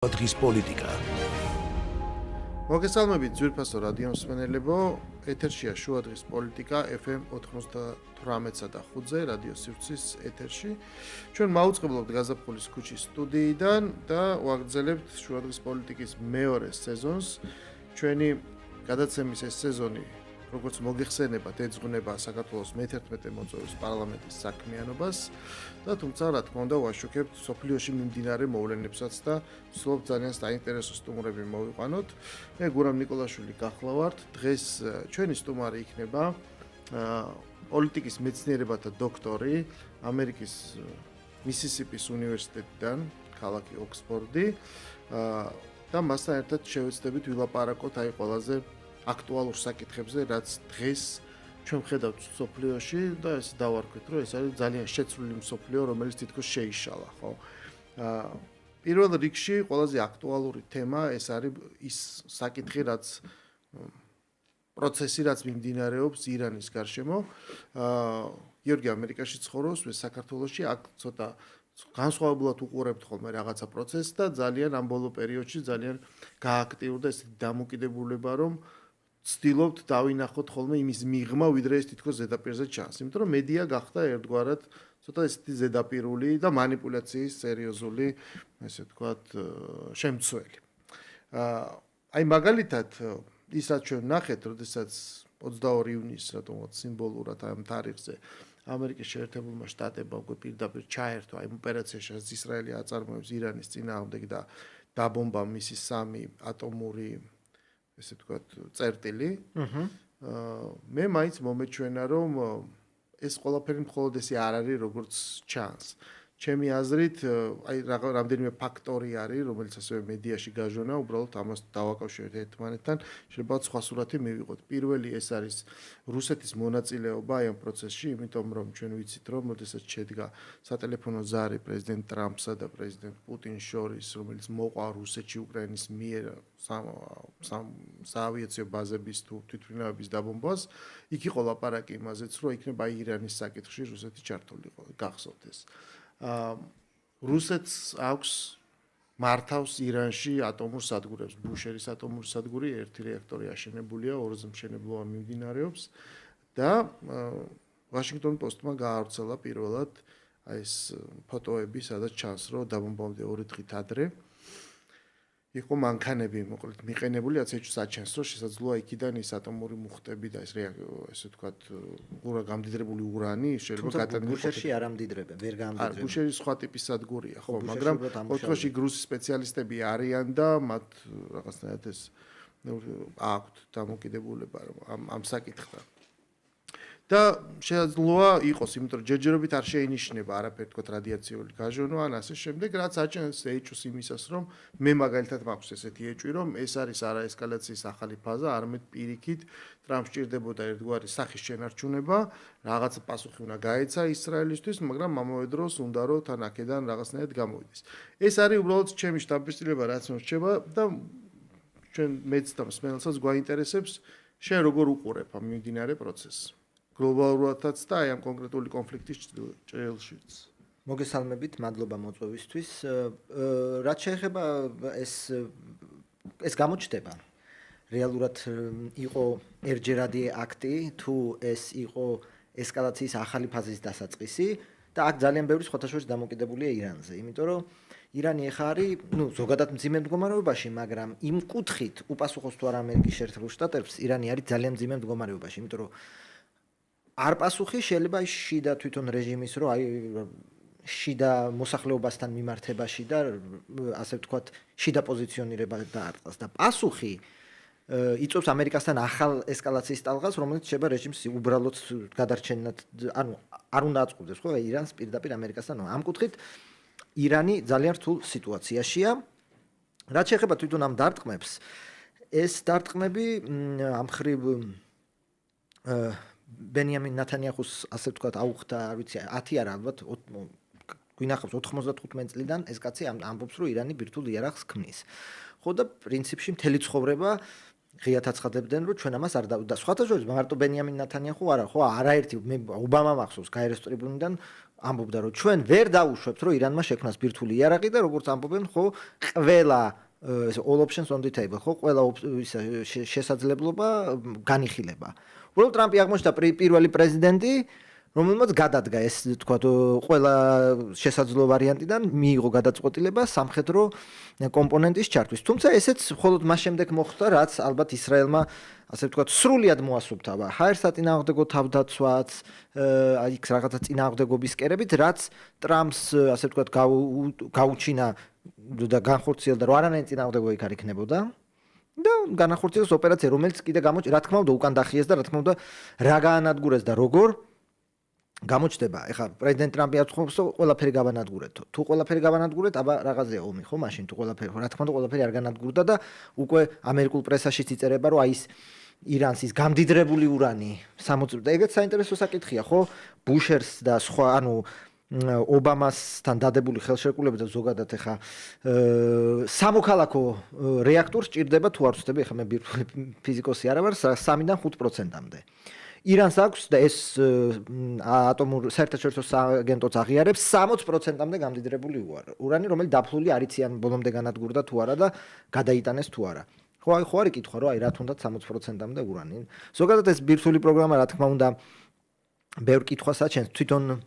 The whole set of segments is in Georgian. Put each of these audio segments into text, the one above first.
დღის პოლიტიკა. მოგესალმებით ძვირფასო რადიო მსმენელებო, ეთერშია შუა დღის პოლიტიკა FM 98-სა და 5-ზე რადიო სივრცის ეთერში. ჩვენ მაუწყებლობთ გაზაფხულის ქუჩის სტუდიიდან და ვაგრძელებთ შუა დღის პოლიტიკის მეორე სეზონს. ჩვენი გადაცემის ეს სეზონი, როგორც მოგეხსენებათ, ეძღვნება საქართველოს მე-11 მოწვევის პარლამენტის საქმიანობას და თუმცა რა თქმა უნდა ვაშუქებთ სოფლიოში მიმდინარე მოვლენებსაც და ვცდილობთ ძალიან საინტერესო სტუმრები მოვიყვანოთ. მე გურამ ნიკოლაშვილი გახლავართ. დღეს ჩვენი სტუმარი იქნება პოლიტიკის მეცნიერებათა დოქტორი ამერიკის მისისიპის უნივერსიტეტიდან, ქალაქი ოქსფორდი და მასთან ერთად შევეცდებით ვილაპარაკოთ აი ყველაზე აქტუალურ საკითხებზე, რაც დღეს ჩვენ ხედავთ სოფლიოში და ეს დავარქვით, რომ ეს არის ძალიან შეცვლილი სოფლიო, რომელიც თითქოს შეიშალა, ხო? პირველ რიგში ყველაზე აქტუალური თემა ეს არის ის საკითხი, რაც პროცესი, რაც მიმდინარეობს ირანის გარშემო. გიორგი ამერიკაში ცხოვრობს, მე საქართველოში, აქ ცოტა განსხვავებულად უყურებთ ხოლმე რაღაცა პროცესს და ძალიან ამ ბოლო პერიოდში ძალიან გააქტიურდა ეს დამოკიდებულება, რომ ცდილობთ დავინახოთ ხოლმე იმის მიღმა, ვიდრე ეს თითქოს ზედაპირზე ჩანს. იმიტომ რომ მედია გახდა ერთგვარად ცოტა ესეთი ზედაპირული და манипуляციის სერიოზული, ესე ვთქვათ, შემცველი. აი მაგალითად, ისაც ჩვენ ნახეთ, როდესაც 22 ივნისს რატომაც სიმბოლურად ამ თარიღზე ამერიკის შეერთებულმა შტატებმა უკვე პირდაპირ ჩაერთვა იმ ოპერაციაში, რაც ისრაელი აწარმოებს ირანის წინააღმდეგ და დაბომბა მისი 3 ატომური ესე ვთქვათ, წერტილი. მე მაინც მომეჩვენა, რომ ეს ყველაფერი მხოლოდ ესე არ არის, როგორც ჩანს. ჩემი აზრით, აი რამდენიმე ფაქტორი არის, რომელიც ასევე მედიაში გაჟონა, უბრალოდ ამას დავაკავშირეთ ერთმანეთთან, შეიძლება სხვა სურათი მივიღოთ. პირველი ეს არის რუსეთის მონაწილეობა აი ამ პროცესში, იმიტომ რომ ჩვენ ვიცით, რომ შესაძლოა შედგა სატელეფონო ზარი პრეზიდენტ ტრამპსა და პრეზიდენტ პუტინს შორის, რომელიც მოყვა რუსეთში უკრაინის მიერ საავიაციო ბაზების თუ თვითმფრინავების დაბომბვას. იქ იყო ლაპარაკი იმაზეც, რომ იქნება აი ირანის საკითხში რუსეთი ჩართულიყო, გახსოვთ ეს. რუსეთს აქვს მართავს ირანში ატომურ სადგურებს. ბუშერის ატომური სადგური, ერთი რეაქტორი აშენებულია, ორზე მშენებლობა მიმდინარეობს და ვაშინგტონ პოსტმა გაავრცელა პირველად აი ეს ფოტოები, სადაც ჩანს, რომ დაბომბამდე 2 დღით ადრე იყო მანქანები, მოკლედ მიყენებული, რაც საჩენს, რომ შესაძლოა იქიდან ის ატომური მუხტები და ეს ესე ვთქვათ, გამდიდრებული ურანი შეიძლება გატანილიყო. ბუშერში არ ამდიდრებენ, ვერ გამდიდრებენ. ბუშერი სხვა ტიპის სადგურია, ხო, მაგრამ ოთხოში რუსის სპეციალისტები არიან და მათ რაღაცნაირად ეს აქვთ დამოკიდებულება ამ საკითხთან. და შესაძლოა იყოს, იმიტომ რომ ჯერჯერობით არ შეინიშნება არაფერი თქვა რადიაციული გაჟონვა ან ასე შემდეგ, რაც აჩენს ეჭვს იმისას, რომ მე მაგალითად მაქვს ესეთი ეჭვი, რომ ეს არის არაესკალაციის ახალი ფაზა, არამედ პირიქით ტრამპს ჭირდებოდა ერთგვარი სახის შენარჩუნება, რაღაც პასუხი უნდა გაეცა ისრაელისთვის, მაგრამ ამავე დროს უნდა რომ თან აქედან რაღაცნაირად გამოვიდეს. ეს არის უბრალოდ ჩემი შთაბეჭდილება, რაც მოსჩება და ჩვენ მეც და მსმენელსაც გვაინტერესებს, შენ როგორ უყურებ ამ მიმდინარე პროცესს. გლობალურადაც და აი ამ კონკრეტული კონფლიქტის ჭრილშიც. მოგესალმებით, მადლობა მოწვევისთვის. რაც შეეხება ეს გამოჩნდება. რეალურად იყო ერთჯერადი აქტი, თუ ეს იყო ესკალაციის ახალი ფაზის დასაწყისი და აქ ძალიან ბევრი სხვათაშორის დამოკიდებულია ირანზე, იმიტომ რომ ირანი ახლა არის, ზოგადად მძიმე მდგომარეობაში, მაგრამ იმ კუთხით უპასუხოს თუ არა ამერიკის შეერთებულ შტატებს, ირანი არის ძალიან მძიმე მდგომარეობაში, იმიტომ რომ არ პასუხი შეიძლება შიდა თვითონ რეჟიმის, რომ აი შიდა მოსახლეობასთან მიმართებაში და ასე ვთქვათ, შიდა პოზიციონირება დაარტყას და პასუხი იწვევს ამერიკასთან ახალ ესკალაციის ტალღას, რომელიც შეიძლება რეჟიმს უბრალოდ გადარჩენად, ანუ არ უნდა აწყობდეს, ხო, ირანს პირდაპირ ამერიკასთან. ამ კუთხით ირანი ძალიან რთულ სიტუაციაშია. რაც შეეხება თვითონ ამ დარტყმებს, ეს დარტყმები ამ ხრივ ბენიამინ ნათანიაჰუს ასე ვთქვათ აუხდა, არ ვიცი, 10 არა ალბათ გვინახავს 95 წლიდან ეს კაცი ამბობს, რომ ირანი ბირთვულ იარაღს ქმნის. ხო და პრინციპში მთელი ცხოვრება ღიად აცხადებდნენ, რომ ჩვენ ამას არ და სხვათა შორის მარტო ბენიამინ ნათანიაჰუ არა, ხო, არაერთი მე ობამა მახსოვს გაეროს ტრიბუნიდან ამბობდა რომ ჩვენ ვერ დაუშვებთ რომ ირანმა შექმნას ბირთვული იარაღი და როგორც ამბობენ ხო ყველა all options on the table ხო ყველა შესაძლებლობა განიხილება. უბრალოდ ტრამპი აღმოჩნდა პირველი პრეზიდენტი რომელმაც გადადგა ეს თქვა ყველა შესაძლო ვარიანტიდან მიიღო გადაწყვეტილება სამხედრო კომპონენტის ჩართვის. თუმცა ესეც მხოლოდ მას შემდეგ მოხდა, რაც ალბათ ისრაელმა ასე ვთქვათ, სრულიად მოასუფთავა ჰაერსაწინააღმდეგო თავდაცვაც, იქ რაღაცა წინააღმდეგობის კერებით, რაც ტრამპს ასე ვთქვათ გაუჩინა და განხორციელდა, რომ არანაირი წინააღმდეგო იქ არ იქნებოდა. და განახორციელეს ოპერაცია, რომელიც კიდე რა თქმა უნდა უკან დახიეს და რა თქმა უნდა რა გაანადგურეს და როგორ გამოჩნდება. ეხლა პრეზიდენტ ტრამპი აცხობს, რომ ყველაფერი გავანადგურეთო. თუ ყველაფერი გავანადგურეთ, აბა რაღაცეა ომი, ხო, მაშინ თუ ყველაფერი, რა თქმა უნდა ყველაფერი არ განადგურდა და უკვე ამერიკულ პრესაშიც იწერება, რომ აი ეს ირანს ის გამდიდრებული urani 60 და ეგეც საინტერესო საკითხია, ხო? ბუშერს და სხვა, ანუ ობამასთან დადებული ხელშეკრულება და ზოგადად ეხა სამოქალაქო რეაქტორს ჭირდება თუ არ ვწდები, ეხა მე ბირთვული ფიზიკოსი არ ვარ, 3-დან 5%-მდე. ირანს აქვს და ეს ატომურ საერთაშორისო სააგენტოც აღიარებს 60%-მდე გამდიდრებული urani, რომელიც დაფლული არ იციან ბოლომდე განადგურდა თუ არა და გადაიტანეს თუ არა. ხო არის კითხვა, რომ აი რა თუნდაც 60%-მდე urani. ზოგადად ეს ბირთვული პროგრამა რა თქმა უნდა ბევრ კითხვას აჩენს თვითონ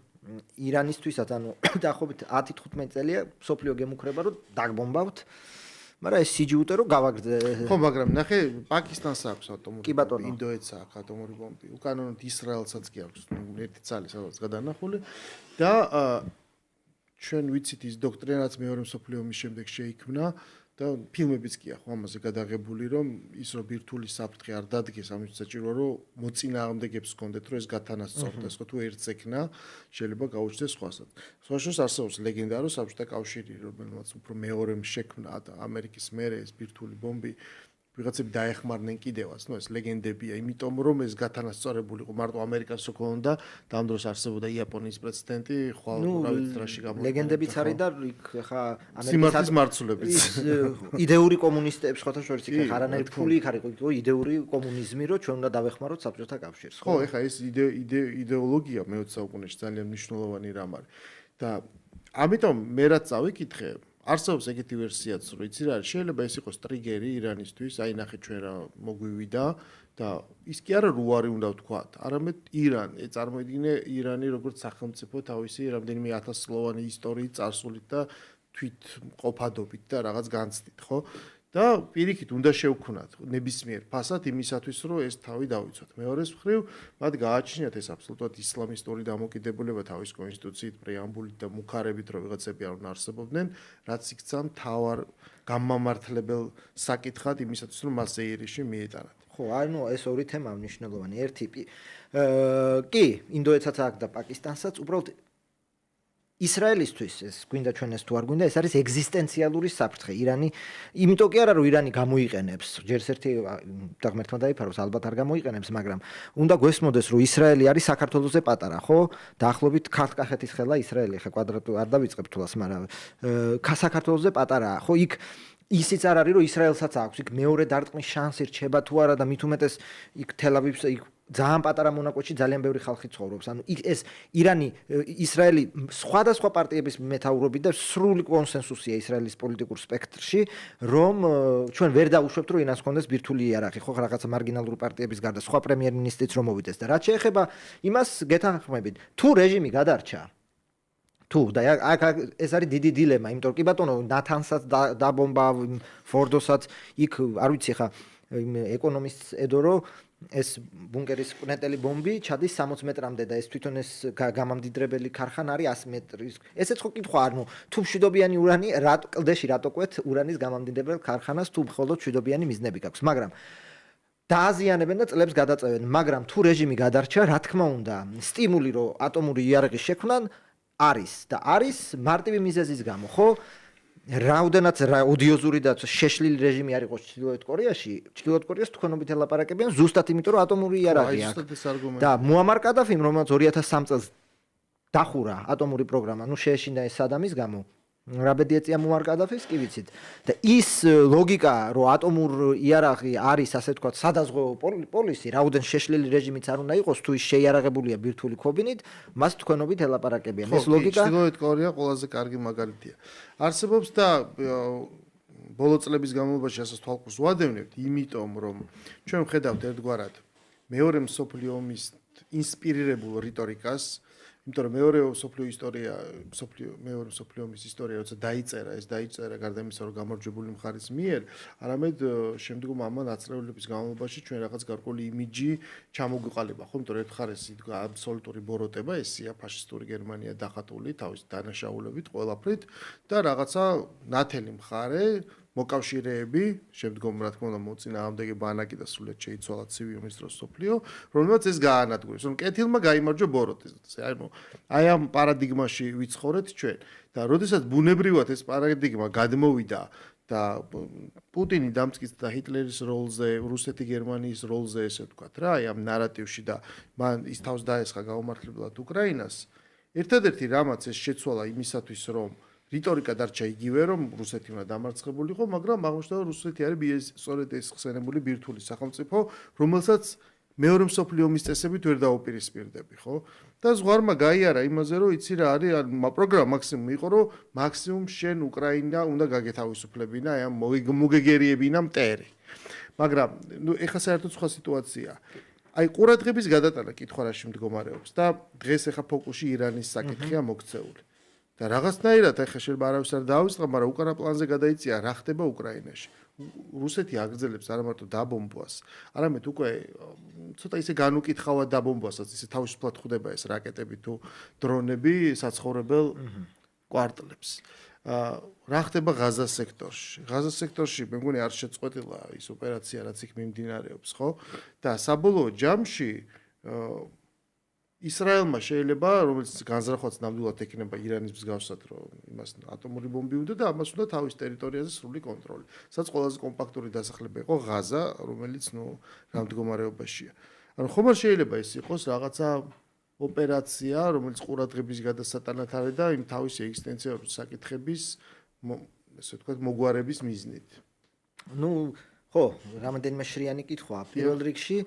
ირანისთვისაც, ანუ დაახლოებით 10-15 წელია სოფლიო გემუქრება, რომ დაგბომბავთ. მაგრამ ეს სიჯუტე რომ გავაგრძე. ხო, მაგრამ ნახე, პაკისტანს აქვს ატომური კი ბატონო. ინდოეთს აქვს ატომური ბომბი. უკანონოდ ისრაელსაც კი აქვს ერთი ცალი სადაც გადანახული და ჩვენ ვიცით ის დოქტრინაც მეორე მსოფლიო ომის შემდეგ შეიქმნა და ფილმებიც კი აქვს ამაზე გადაღებული, რომ ის რომ ბირთვული საფრთხე არ დადგეს, ამის საჭიროა რომ მოწინააღმდეგებს ჰქონდეთ, რომ ეს გათანასწორდეს, ხო თუ ერთს ეკნა, შეიძლება გაუჩნდეს სხვასაც. სხვა შორის არსებობს ლეგენდა, რომ საბჭოთა კავშირი, რომელმაც უფრო მეორემ შექმნა და ამერიკის მერე ეს ბირთვული ბომბი ვიღაცები დაეხმარნენ კიდევაც, ნუ ეს ლეგენდებია, იმიტომ რომ ეს გათანასწორებული იყო მარტო ამერიკას ჰქონდა, და ამ დროს არსებობდა იაპონიის პრეცედენტი, ხვალ რა ვიცი რაში გამოიყენება. ლეგენდებიც არის და იქ ხა ამერიკის მარცვლებიც. იდეური კომუნისტებს ხოთა შორის იქ არანაირი ფული იქ არ იყო, იდეური კომუნიზმი, რომ ჩვენ უნდა დავეხმაროთ საბჭოთა კავშირს. ხო, ეხა ეს იდეოლოგია მე-20 საუკუნეში ძალიან მნიშვნელოვანი რამ არის. და ამიტომ მე რაც წავიკითხე არსებობს ეგეთი ვერსიაც, რომ იცი რა არის, შეიძლება ეს იყოს ტრიგერი ირანისთვის, აი ნახე ჩვენ რა მოგვივიდა და ის კი არა რუარი უნდა ვთქვათ, არამედ ირანი, წარმოიდგინე ირანი როგორც სახელმწიფო თავისი რამდენიმე 1000-წლოვანი ისტორიით, წარსულით და თვითმყოფადობით და რაღაც განცდით, ხო? და პირიქით უნდა შევქვნათ ნებისმიერ ფასად იმისათვის, რომ ეს თავი დავიცვათ. მეორეს მხრივ, მათ გააჩნიათ ეს აბსოლუტურად ისლამისტური დამოკიდებულება თავის კონსტიტუციით, პრეამბულით და მუქარებით, რომ ვიღაცები არ უნდა არსებობდნენ, რაც იქცა მთავარ გამმამართლებელ საკითხად იმისათვის, რომ მას ზეირიში მიეტანათ. ხო, ანუ ეს ორი თემა მნიშვნელოვანი. ერთი კი, ინდოეთსაც აქვს და პაკისტანსაც, უბრალოდ ისრაელისთვის ეს გვინდა ჩვენ ეს თუ არ გვინდა, ეს არის ეგზისტენციალური საფრთხე. ირანი, იმიტომ კი არა რომ ირანი გამოიყენებს, ჯერს ერთი დაღმერთმა დაიფაროს, ალბათ არ გამოიყენებს, მაგრამ უნდა გვესმოდეს რომ ისრაელი არის საქართველოზე პატარა, ხო? დაახლოებით ქართკახეთის ხელა ისრაელი, ხა კვადრატ არ დავიწყებ თულას, მაგრამ საქართველოზე პატარაა, ხო? იქ ისიც არ არის რომ ისრაელსაც აქვს იქ მეორე დარტყმის შანსი რჩება თუ არა და მით უმეტეს იქ თელ-ავივს იქ ძალიან პატარა მონაკვეთში ძალიან ბევრი ხალხი ცხოვრობს. ანუ ეს ირანი, ისრაელი სხვადასხვა პარტიების მეთაურობით და სრული კონსენსუსია ისრაელის პოლიტიკურ სპექტრში, რომ ჩვენ ვერ დაუშვებთ რომ ირანს ჰქონდეს ბირთვული იარაღი, ხო, რაღაცა მარგინალური პარტიების გარდა სხვა პრემიერ-მინისტრიც რომ მოვიდეს და რაც შეეხება იმას გეთანხმებით, თუ რეჟიმი გადარჩა თუ და ეს არის დიდი დილემა, იმიტომ რომ კი ბატონო ნათანსაც დაბომბა, ფორდოსაც იქ არ ვიცი ხა ეკონომისტს ედორო ეს ბუნკერის კვნეტელი ბომბი ჩადის 60 მეტრამდე და ეს თვითონ ეს გამამდიდრებელი ქარხანა არის 100 მეტრის. ესეც ხო კითხვა, ანუ თუ მშვიდობიანი urani კლდეში რატო კვეთ ურანის გამამდიდრებელ ქარხანას თუ მხოლოდ მშვიდობიანი მიზნები გაქვს, მაგრამ დააზიანებენ და წლებს გადაწევენ, მაგრამ თუ რეჟიმი გადარჩა, რა თქმა უნდა, სტიმული რომ ატომური იარაღი შექმნან არის და არის მარტივი მიზეზის გამო, ხო? რაოდენად ოდიოზური და შეშლილი რეჟიმი არ იყო ჩრდილოეთ კორეაში, ჩრდილოეთ კორეას თქვენობით ელაპარაკებიან ზუსტად იმიტომ, რომ ატომური იარაღი აქვს. და მუამარ კადაფიმ, რომელიც 2003 წელს დახურა ატომური პროგრამა, ნუ შეეშინდა ეს სადამის გამო, რა ბედი ეწია მუარ კადაფის კი ვიცით და ის ლოგიკა რომ ატომურ იარაღი არის ასე ვთქვათ სადაზღვევო პოლისი რაუდენ შეშლილი რეჟიმიც არ უნდა იყოს თუ ის შეიარაღებულია ბირთვული ქობინით მას თქვენობით ელაპარაკებიან ეს ლოგიკა ჩრდილოეთ კორეა ყველაზე კარგი მაგალითია არსებობს და ბოლო წლების განმავლობაში ასას თვალყურს ვადევნებთ იმიტომ რომ ჩვენ ვხედავთ ერთგვარად მეორე მსოფლიო ომის ინსპირირებულ რიტორიკას იმიტომ რომ მეორე მსოფლიო ომის ისტორია როცა დაიწერა ეს დაიწერა გარდა იმისა რომ გამარჯვებული მხარის მიერ არამედ შემდგომ ამან აწრეულების განმავლობაში ჩვენ რაღაც გარკვეული იმიჯი ჩამოგვიყალიბა ხო იმიტომ რომ ერთ მხარეს იდგა აბსოლუტური ბოროტება ესია ფაშისტური გერმანია დახატული თავის დანაშაულებით ყველაფრით და რაღაცა ნათელი მხარე მოკავშირეები შემდგომ რა თქმა უნდა მოწინააღმდეგე ბანაკი და სულეთ შეიცვალა ცივი ომის დროს სოფლიო რომელმაც ეს გაანადგურეს რომ კეთილმა გაიმარჯვა ბოროტის აი ამ პარადიგმაში ვიცხოვრეთ ჩვენ და როდესაც ბუნებრივად ეს პარადიგმა გადმოვიდა და პუტინი დამტკიცდა და ჰიტლერის როლზე რუსეთი გერმანიის როლზე ესე ვთქვათ რა აი ამ ნარატივში და მან ის თავს დაესხა გაუმართლებლად უკრაინას ერთადერთი რამაც ეს შეცვალა იმისათვის რომ რიტორიკა დარჩა იგივე რომ რუსეთი უნდა დამარცხებულიყო, მაგრამ აღმოჩნდა რომ რუსეთი არის სწორედ ეს ხსენებული ბირთვული სახელმწიფო, რომელსაც მეორე მსოფლიო ომის წესებით ვერ დაუპირისპირდები, ხო? და ზღვარმა გაიარა იმაზე რომ იცი რა არის, პროგრამა მაქსიმუმ იყო რომ მაქსიმუმ შენ უკრაინა უნდა გაგეთავისუფლებინა, აი ამ მოგეგერიებინა მტერი. მაგრამ ნუ ეხლა საერთოდ სხვა სიტუაციაა. აი ყურადღების გადატანა კითხვარაში მდგომარეობს და დღეს ეხლა ფოკუსში ირანის საკითხია მოქცეული. და რაღაცნაირად ახლა შეიძლება არავის არ დაავიწყა, მაგრამ უკანა პლანზე გადაიწია რა ხდება უკრაინაში. რუსეთი აგრძელებს არა მარტო დაბომბვას, არამედ უკვე ცოტა ისე განუკითხავად დაბომბვასაც, ისე თავისუფლად ხვდება ეს რაკეტები თუ დრონები საცხოვრებელ კვარტლებს. რა ხდება ღაზას სექტორში? ღაზას სექტორში მე მგონი არ შეწყვეტილა ის ოპერაცია, რაც იქ მიმდინარეობს, ხო? და საბოლოო ჯამში ისრაელმა შეიძლება, რომელიც განზრახვაც ნამდვილად ექნება ირანის მსგავსად, რომ იმას ატომური ბომბი უნდა და ამას უნდა თავის ტერიტორიაზე სრული კონტროლი. სადაც ყველაზე კომპაქტური დასახლება იყო ღაზა, რომელიც რა მდგომარეობაშია. ანუ ხომ არ შეიძლება ეს იყოს რაღაცა ოპერაცია, რომელიც ყურადღების გადასატანად არის და იმ თავისი ეგზისტენციური საკითხების ესე ვთქვათ, მოგვარების მიზნით. ნუ ხო, რამოდენიმე შრიანი კითხვა პირველ რიგში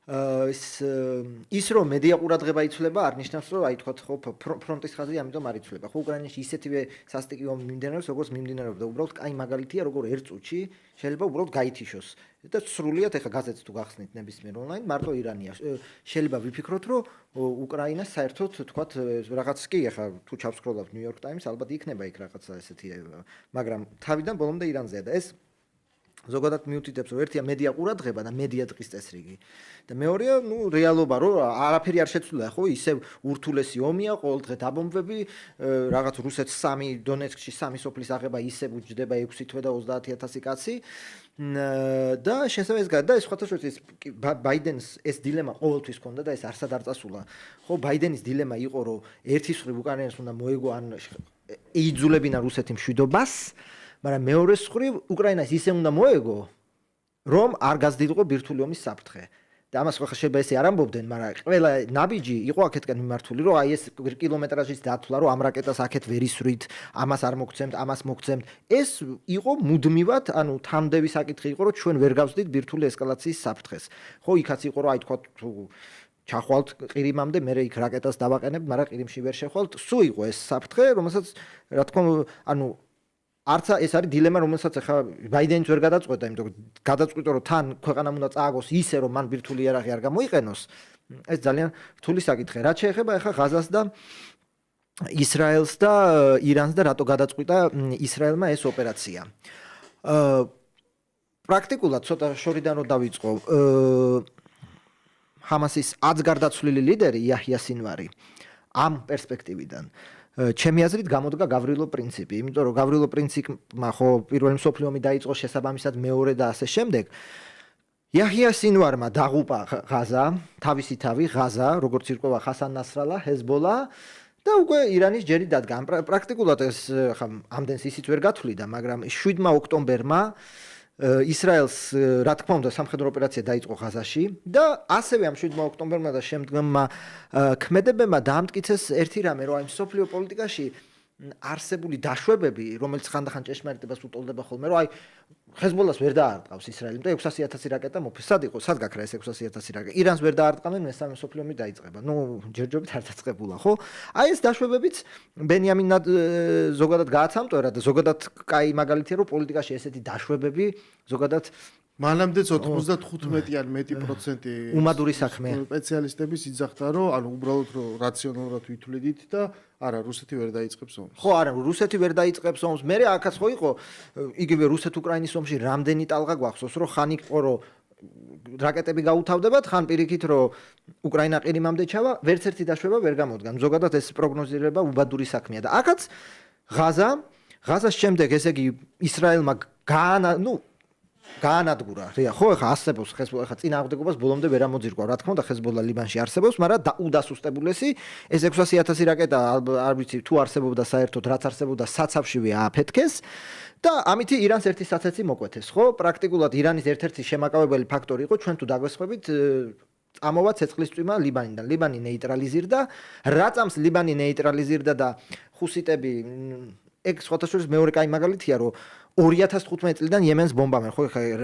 ის რომ მედია ყურადღება იცვლება არ ნიშნავს რომ აი თქვათ ხო ფრონტის ხაზი ამიტომ არ იცვლება ხო უკრაინაში ისეთივე სასტიკი ომი მიმდინარეობს როგორც მიმდინარეობდა უბრალოდ კაი მაგალითია როგორ ერთ წუთში შეიძლება უბრალოდ გაითიშოს და სრულიად ეხა გაზეთს თუ გახსნით ნებისმიერ ონლაინ მარტო ირანია შეიძლება ვიფიქროთ რომ უკრაინას საერთოდ თქვათ რაღაც კი ეხა თუ ჩავსკროლავთ New York Times ალბათ იქნება იქ რაღაცა ესეთი მაგრამ თავიდან ბოლომდე ირანზეა და ეს ზოგადად მიუთითებს რომ ერთია მედია ყურადღება და მედია დღის წესრიგი და მეორეა ნუ რეალობა რომ არაფერი არ შეცვლილა ხო ისევ ურთულესი ომია ყოველდღე დაბომბვები რაღაც რუსეთს 3 დონეცკში 3 სოფლის აღება ისევ უჯდება 6 თვე და 30000 კაცი და შესაძლოა ეს და ეს სხვათა შორის ბაიდენს ეს დილემა ყოველთვის ჰქონდა და ეს არსად არ წასულა ხო ბაიდენის დილემა იყო რომ ერთის მხრივ უკრაინას უნდა მოეგო ან ეიძულებინა რუსეთი მშვიდობას მაგრამ მეორე მხრივ უკრაინას ისე უნდა მოეგო რომ არ გაზრდილიყო ბირთვული ომის საფრთხე და ამას ხო შეიძლება ესე არ ამბობდნენ მაგრამ ყველა ნაბიჯი იყო აქეთკენ მიმართული რომ აი ეს კილომეტრაჟის დათვლა რომ ამ რაკეტას აქეთ ვერ ისვრით ამას არ მოგცემთ ამას მოგცემთ ეს იყო მუდმივად ანუ თამდევი საკითხი იყო რომ ჩვენ ვერ გავზდით ბირთვული ესკალაციის საფრთხეს ხო იქაც იყო რომ აი თქვა თუ ჩახვალთ ყირიმამდე მე იქ რაკეტას დავაყენებ მაგრამ ყირიმში ვერ შეხვალთ სულ იყო ეს საფრთხე რომელსაც რა თქმა უნდა ანუ არცა ეს არის დილემა რომელსაც ახლა ბაიდენიც ვერ გადაწყვეტა იმიტომ რომ გადაწყვიტა რომ თან ქვეყანამ უნდა წააგოს ისე რომ მან ბირთვული იარაღი არ გამოიყენოს ეს ძალიან რთული საკითხია რაც შეეხება ახლა ღაზას და ისრაელს და ირანს და რატო გადაწყვიტა ისრაელმა ეს ოპერაცია პრაქტიკულად ცოტა შორიდან რომ დავიწყო ჰამასის აცგარდაცვლილი ლიდერი იაჰია სინვარი ამ პერსპექტივიდან ჩემი აზრით გამოდგა გავრილო პრინციპი, იმიტომ რომ გავრილო პრინციპმა ხო პირველი მსოფლიო ომი დაიწყო შესაბამისად მეორე და ასე შემდეგ. იაჰია სინვარმა დაღუპა ღაზა, თავისი თავი ღაზა, როგორც ირკვევა ხასან ნასრალა, ჰეზბოლა და უკვე ირანის ჯერი დადგა. პრაქტიკულად ეს ხა ამდენს ისიც ვერ გათვლიდა, მაგრამ 7 ოქტომბერმა ისრაელს რა თქმა უნდა სამხედრო ოპერაცია დაიწყო ღაზაში და ასევე ამ 7 ოქტომბერმა და შემდგომმა ქმედებებმა დაამტკიცეს ერთი რამე რომ აი მსოფლიო პოლიტიკაში არსებული დაშვებები, რომელიც ხანდახან ჭეშმარიტებას უტოლდება ხოლმე, რომ აი ხეზბოლას ვერ დაარტყავს ისრაელი, და 600,000 რაკეტა მოფეს. სად იყო? სად გაქრა ეს 600,000 რაკეტა? ირანს ვერ დაარტყამენ, მესამე მსოფლიო ომი დაიწყება. ჯერჯერობით არ დაწყებულა, ხო? აი ეს დაშვებებიც ბენიამინ ზოგადად გააცამტვერა და ზოგადად კაი მაგალითია, რომ პოლიტიკაში ესეთი დაშვებები ზოგადად მანამდეც 95 ან მეტი პროცენტი უმადური საქმეა. სპეციალისტების იძახდა, რომ ანუ უბრალოდ რაციონალურად ვითვლიდით და არა, რუსეთი ვერ დაიწყებს ომს. ხო, არა, რუსეთი ვერ დაიწყებს ომს. მერე აქაც ხო იყო იგივე რუსეთ-უკრაინის ომში რამდენი ტალღა გვახსოვს, რომ ხან იყო რომ რაკეტები გაუთავდებათ, ხან პირიქით რომ უკრაინა ყირიმამდე ჩავა, ვერც ერთი დაშვება ვერ გამოდგა. ზოგადად ეს პროგნოზირება უბადური საქმეა და აქაც ღაზას შემდეგ ესე იგი ისრაელმა გაანადგურა. ხო, ახლა არსებობს ხეზბოლა, ახლა წინააღმდეგობას ბოლომდე ვერ ამოძირკვა, რა თქმა უნდა, ხეზბოლა ლიბანში არსებობს, მაგრამ უდასუსტებულესი ეს 600,000 რაკეტა არ ვიცი თუ არსებობდა საერთოდ, რაც არსებობდა საცავშივე ააფეთქეს და ამითი ირანს ერთი საცეცი მოკვეთეს, ხო? პრაქტიკულად ირანის ერთ-ერთი შემაკავებელი ფაქტორი იყო, ჩვენ თუ დაგვესხვებით წამოვა ცეცხლის წვიმა ლიბანიდან. ლიბანი ნეიტრალიზირდა, რა წამს ლიბანი ნეიტრალიზირდა და ხუსიტები ეგ სხვათაშორის მეორე კაი მაგალითია, რომ 2015 წლიდან იემენს ბომბავენ, ხო,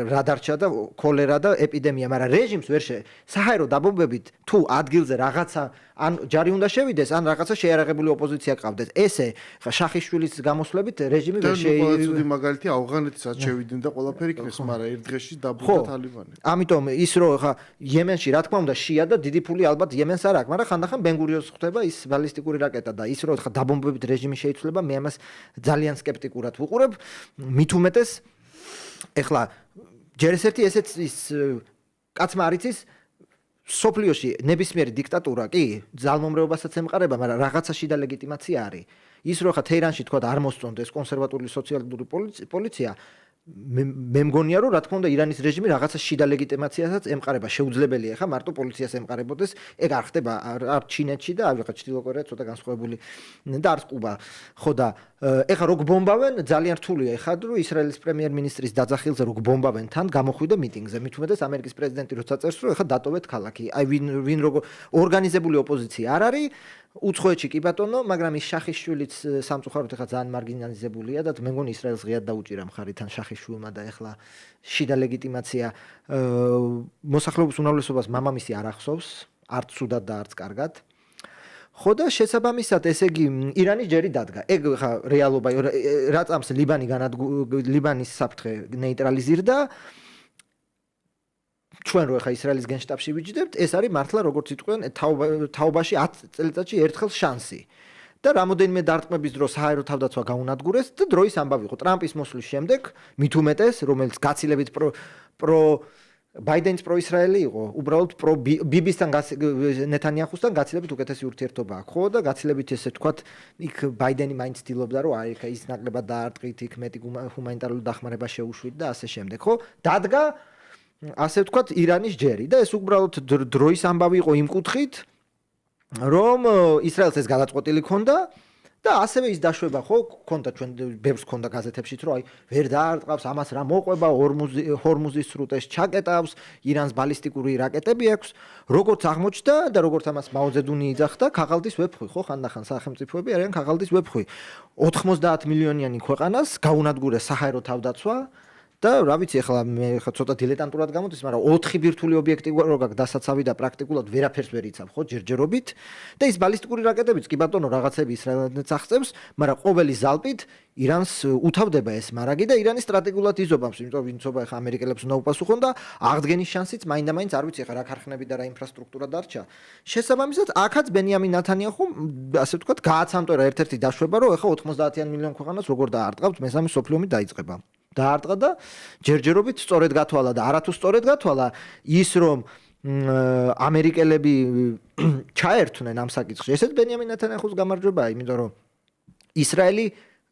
რა დარჩა და ქოლერა და ეპიდემია, მაგრამ რეჟიმს ვერ საჰაერო დაბომბებით თუ ადგილზე რაღაცა ან ჯარი უნდა შევიდეს, ან რაღაცა შეიარაღებული ოპოზიცია ყავდეს. ესე შახიშვილის გამოსვლებით რეჟიმი ვერ შეიძლება მაგალითი ავღანეთსაც შევიდნენ და ყველაფერი იქნეს, მაგრამ ერთ დღეში დაბრუნდა თალიბანი. ამიტომ ის რომ ხა იემენში რა თქმა უნდა შია და დიდი ფული ალბათ იემენს არ აქვს, მაგრამ ხანდახან ბენგურიოს ხდება ის ბალისტიკური რაკეტა და ის რომ ხა დაბომბებით რეჟიმი შეიცვლება, მე ამას ძალიან სკეპტიკურად ვუყურებ. მით უმეტეს ეხლა ჯერ ერთი ესეც ის კაცმა არ იცის სოფლიოში ნებისმიერი დიქტატურა კი ძალმომრეობასაც ემყარება, მაგრამ რაღაცა შიდა ლეგიტიმაცია არის. ის რომ ხა თეირანში თქვა არ მოსწონდეს კონსერვატული სოციალისტური პოლიცია მე მგონია რომ რა თქმა უნდა ირანის რეჟიმი რაღაცა შიდა ლეგიტიმაციასაც ემყარება, შეუძლებელია ხა მარტო პოლიციას ემყარებოდეს, ეგ არ ხდება არ ჩინეთში და არ ვიღა ჩრდილო კორეა ცოტა განსხვავებული და არც კუბა. ხო და ეხა როგ ბომბავენ, ძალიან რთულია ეხა რომ ისრაელის პრემიერ-მინისტრის დაძახილზე როგ ბომბავენ თან გამოხვიდა მიტინგზე. მით უმეტეს ამერიკის პრეზიდენტი როცა წერს რომ ეხა დატოვეთ ქალაქი. აი ვინ როგორ ორგანიზებული ოპოზიცია არ არის უცხოეთში კი ბატონო, მაგრამ ის შახიშვილიც სამწუხაროდ ეხლა ძალიან მარგინალიზებულია და მე მგონი ისრაელს ღიად დაუჭირა მხარი თან შახიშვილმა და ეხლა შიდა ლეგიტიმაცია მოსახლეობის უმრავლესობას მამამისი არ ახსოვს, არც ცუდად და არც კარგად. ხო და შესაბამისად ესე იგი ირანის ჯერი დადგა. ეგ ხა რეალობა რა წამს ლიბანის საფრთხე ნეიტრალიზირდა. ჩვენ რო ხა ისრაელის გენშტაბში ვიჯდებთ, ეს არის მართლა როგორც იტყვიან თაობაში 10 წელიწადში ერთხელ შანსი. და რამოდენიმე დარტყმების დროს საჰაერო თავდაცვა გაუნადგურეს და დროის ამბავი იყო. ტრამპის მოსვლის შემდეგ მით უმეტეს, რომელიც გაცილებით ბაიდენის პროისრაელი იყო, უბრალოდ ბიბისთან ნეთანიაჰუსთან გაცილებით უკეთესი ურთიერთობა აქვს, ხო და გაცილებით ესე თქვათ, იქ ბაიდენი მაინც ცდილობდა, რომ აი ის ნაკლებად დაარტყით, იქ მეტი ჰუმანიტარული დახმარება შეუშვით და ასე შემდეგ, ხო? დადგა ასე ვთქვათ ირანის ჯერი და ეს უბრალოდ დროის ამბავი იყო იმ კუთხით რომ ისრაელს ეს გადაწყვეტილი ქონდა და ასევე ის დაშვება ხო ქონდა ჩვენ ბევრს ქონდა გაზეთებშიც რომ აი ვერ დაარტყავს ამას რა მოყვება ჰორმუზის სრუტეს ჩაკეტავს ირანს ბალისტიკური რაკეტები აქვს როგორც აღმოჩნდა და როგორც ამას მაოძედუნი იძახდა ქაღალდის ვეფხვი ხო ხანდახან სახელმწიფოები არიან ქაღალდის ვეფხვი 90 მილიონიანი ქვეყანას გაუნადგურეს საჰაერო თავდაცვა და რა ვიცი ახლა მე ხა ცოტა დილეტანტურად გამოდის, მაგრამ 4 ბირთვული ობიექტი რო გაქვს დასაცავი და პრაქტიკულად ვერაფერს ვერ იცავ, ხო, ჯერჯერობით და ის ბალისტიკური რაკეტებიც კი ბატონო რაღაცები ისრაელს აღწევს, მაგრამ ყოველი ზალპით ირანს უთავდება ეს მარაგი და ირანი სტრატეგიულად იზობამს, იმიტომ რომ ვინცობა ახლა ამერიკელებს უნდა უპასუხონ და აღდგენის შანსიც მაინდა-მაინც არ ვიცი ახლა რა ქარხნები და რა ინფრასტრუქტურა დარჩა. შესაბამისად, აქაც ბენიამინ ნათანიაჰუ ასე ვთქვათ, გააცამტვერა ერთ-ერთი დაშვება, რომ ახლა 90 მილიონ ქვეყანას როგორ დაარტყავთ, მესამე მსოფლიო ომი დაიწყება. დაარტყა და ჯერჯერობით სწორედ გათვალა და არათუ სწორედ გათვალა ის რომ ამერიკელები ჩაერთვნენ ამ საკითხში. ესეც ბენიამინ ნეთანიაჰუს გამარჯვებაა, იმიტომ რომ ისრაელი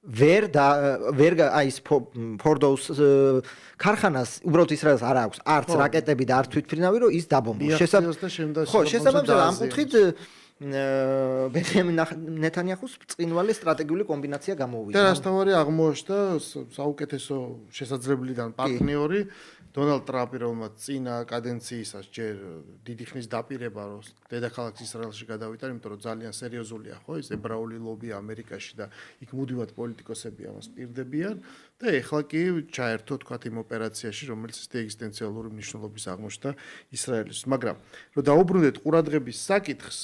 ვერ აი ის ფორდოუს ქარხანას უბრალოდ ისრაელს არ აქვს არც რაკეტები და არც თვითმფრინავი რომ ის დაბომბოს. ხო, შესაბამისად ამ კუთხით ბენიამინ ნეთანიაჰუს ბრწყინვალე სტრატეგიული კომბინაცია გამოვიდა. და რასთავარი აღმოაჩნდა საუკეთესო შესაძლებელიდან პარტნიორი დონალდ ტრამპი, რომელმაც წინა კადენციისას ჯერ დიდი ხნის დაპირება რომ დედაქალაქ ისრაელში გადავიდა, იმიტომ რომ ძალიან სერიოზულია ხო ეს ებრაული ლობი ამერიკაში და იქ მუდმივად პოლიტიკოსები ამას პირდებიან და ეხლა კი ჩაერთო თქვათ იმ ოპერაციაში, რომელიც ეგზისტენციალური მნიშვნელობის აღმოჩნდა ისრაელის. მაგრამ რომ დაუბრუნდეთ ყურადღების საკითხს,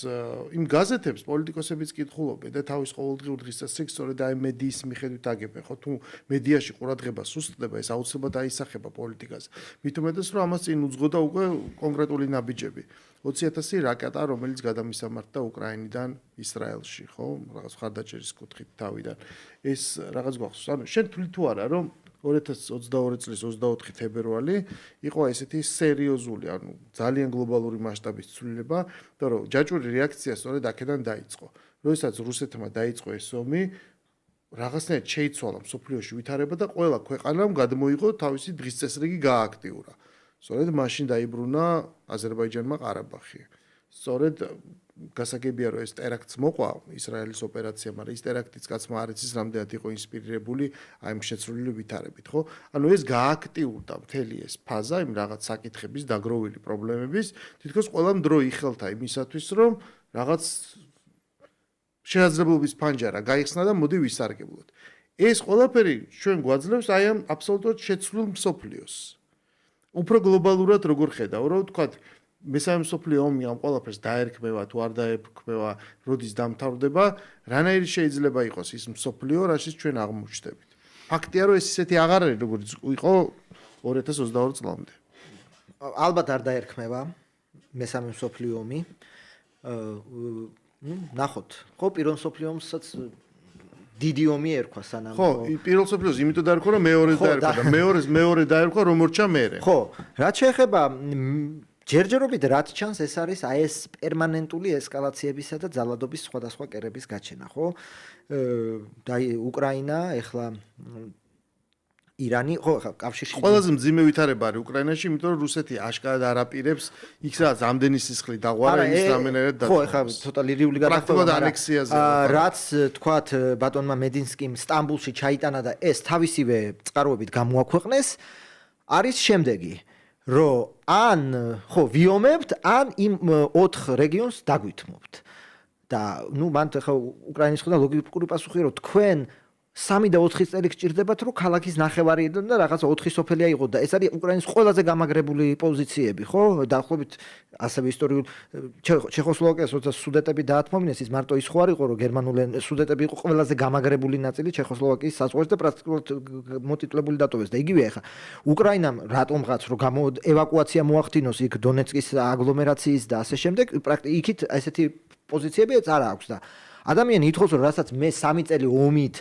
იმ გაზეთებს პოლიტიკოსებიც კითხულობენ და თავის ყოველდღიურ დღესასწაულს სწორედ აი მედიის მიხედვით აგებენ, ხო თუ მედიაში ყურადღებას უსწრდება, ეს აუცილებლად აისახება პოლიტიკაზე. მით უმეტეს რომ ამას წინ უძღოდა უკვე კონკრეტული ნაბიჯები. 20,000 რაკეტა, რომელიც გადამისამართდა უკრაინიდან ისრაელში, ხო? რაღაც ხარდაჭერის კუთხით თავიდან. ეს რაღაც გვახსოვს. ანუ შენ თვლი თუ არა, რომ 2022 წლის 24 თებერვალი იყო ესეთი სერიოზული, ანუ ძალიან გლობალური მასშტაბის ცვლილება, და რომ ჯაჭვური რეაქცია სწორედ აქედან დაიწყო. როდესაც რუსეთმა დაიწყო ეს ომი, რაღაცნაირად შეიცვალა მსოფლიოში ვითარება და ყველა ქვეყანამ გადმოიღო თავისი დღის წესრიგი გააქტიურა. სწორედ მაშინ დაიბრუნა აზერბაიჯანმა ყარაბაღი. სწორედ გასაგებია რომ ეს ტერაქტს მოყვა ისრაელის ოპერაცია, მაგრამ ის ტერაქტიც კაცმა არ იცის რამდენად იყო ინსპირირებული აი ამ შეცვლილი ვითარებით, ხო? ანუ ეს გააქტიურდა მთელი ეს ფაზა იმ რაღაც საკითხების დაგროვილი პრობლემების, თითქოს ყველამ დრო იხელთა იმისათვის, რომ რაღაც შესაძლებლობის ფანჯარა გაიხსნა და მოდი ვისარგებლოთ. ეს ყველაფერი ჩვენ გვაძლევს აი ამ აბსოლუტურად შეცვლილ მსოფლიოს. უფრო გლობალურად როგორ ხედავ, რომ ვთქვათ, მესამე მსოფლიო ომი ამ ყველაფერს დაერქმევა თუ არ დაერქმევა, როდის დამთავრდება, რანაირი შეიძლება იყოს ის მსოფლიო, რაშიც ჩვენ აღმოჩნდებით. ფაქტია, რომ ეს ისეთი აღარ არის, როგორც იყო 2022 წლამდე. ალბათ არ დაერქმევა მესამე მსოფლიო ომი. ნახოთ, ხო პირველ მსოფლიო ომსაც დიდი ომი ერქვა სანამ. ხო, პირველ მსოფლიოს იმიტომ დაერქვა, რომ მეორეს დაერქვა და მეორე დაერქვა, რომ მორჩა მერე. ხო, რაც შეეხება ჯერჯერობით რაც ჩანს ეს არის აი ეს პერმანენტული ესკალაციებისა და ძალადობის სხვადასხვა კერების გაჩენა, ხო? და უკრაინა ეხლა ირანი, ხო, კავშირში ყველაზე მძიმე ვითარება არის უკრაინაში, იმიტომ რომ რუსეთი აშკარად არ აპირებს იქ სადაც ამდენი სისხლი დაღვარა ის რამენერად ხო, ეხლა ცოტა ლირიული გადახდება, ანექსიაზე. რაც თქვათ ბატონმა მედინსკიმ სტამბულში ჩაიტანა და ეს თავისივე წყაროებით გამოაქვეყნეს, არის შემდეგი, რომ ან ხო ვიომებთ, ან იმ 4 რეგიონს დაგვითმობთ. და ნუ მან ხა უკრაინის ხდა ლოგიკური პასუხი რომ თქვენ 3 და 4 წელი გჭირდებათ რომ ქალაქის ნახევარი და რაღაცა 4 სოფელია იყო და ეს არის უკრაინის ყველაზე გამაგრებული პოზიციები, ხო? დაახლოებით ასევე ისტორიულ ჩეხოსლოვაკიას როცა სუდეტები დაათმობინეს, ის მარტო ის ხო არ იყო რომ გერმანული სუდეტები იყო ყველაზე გამაგრებული ნაწილი ჩეხოსლოვაკიის საზღვარში და პრაქტიკულად მოტიტლებული დატოვეს და იგივე ახლა უკრაინამ რატომღაც რომ ევაკუაცია მოახდინოს იქ დონეცკის აგლომერაციის და ასე შემდეგ, პრაქტიკულად იქით ესეთი პოზიციები არ აქვს და ადამიანი ითხოვს რომ რასაც მე 3 წელი ომით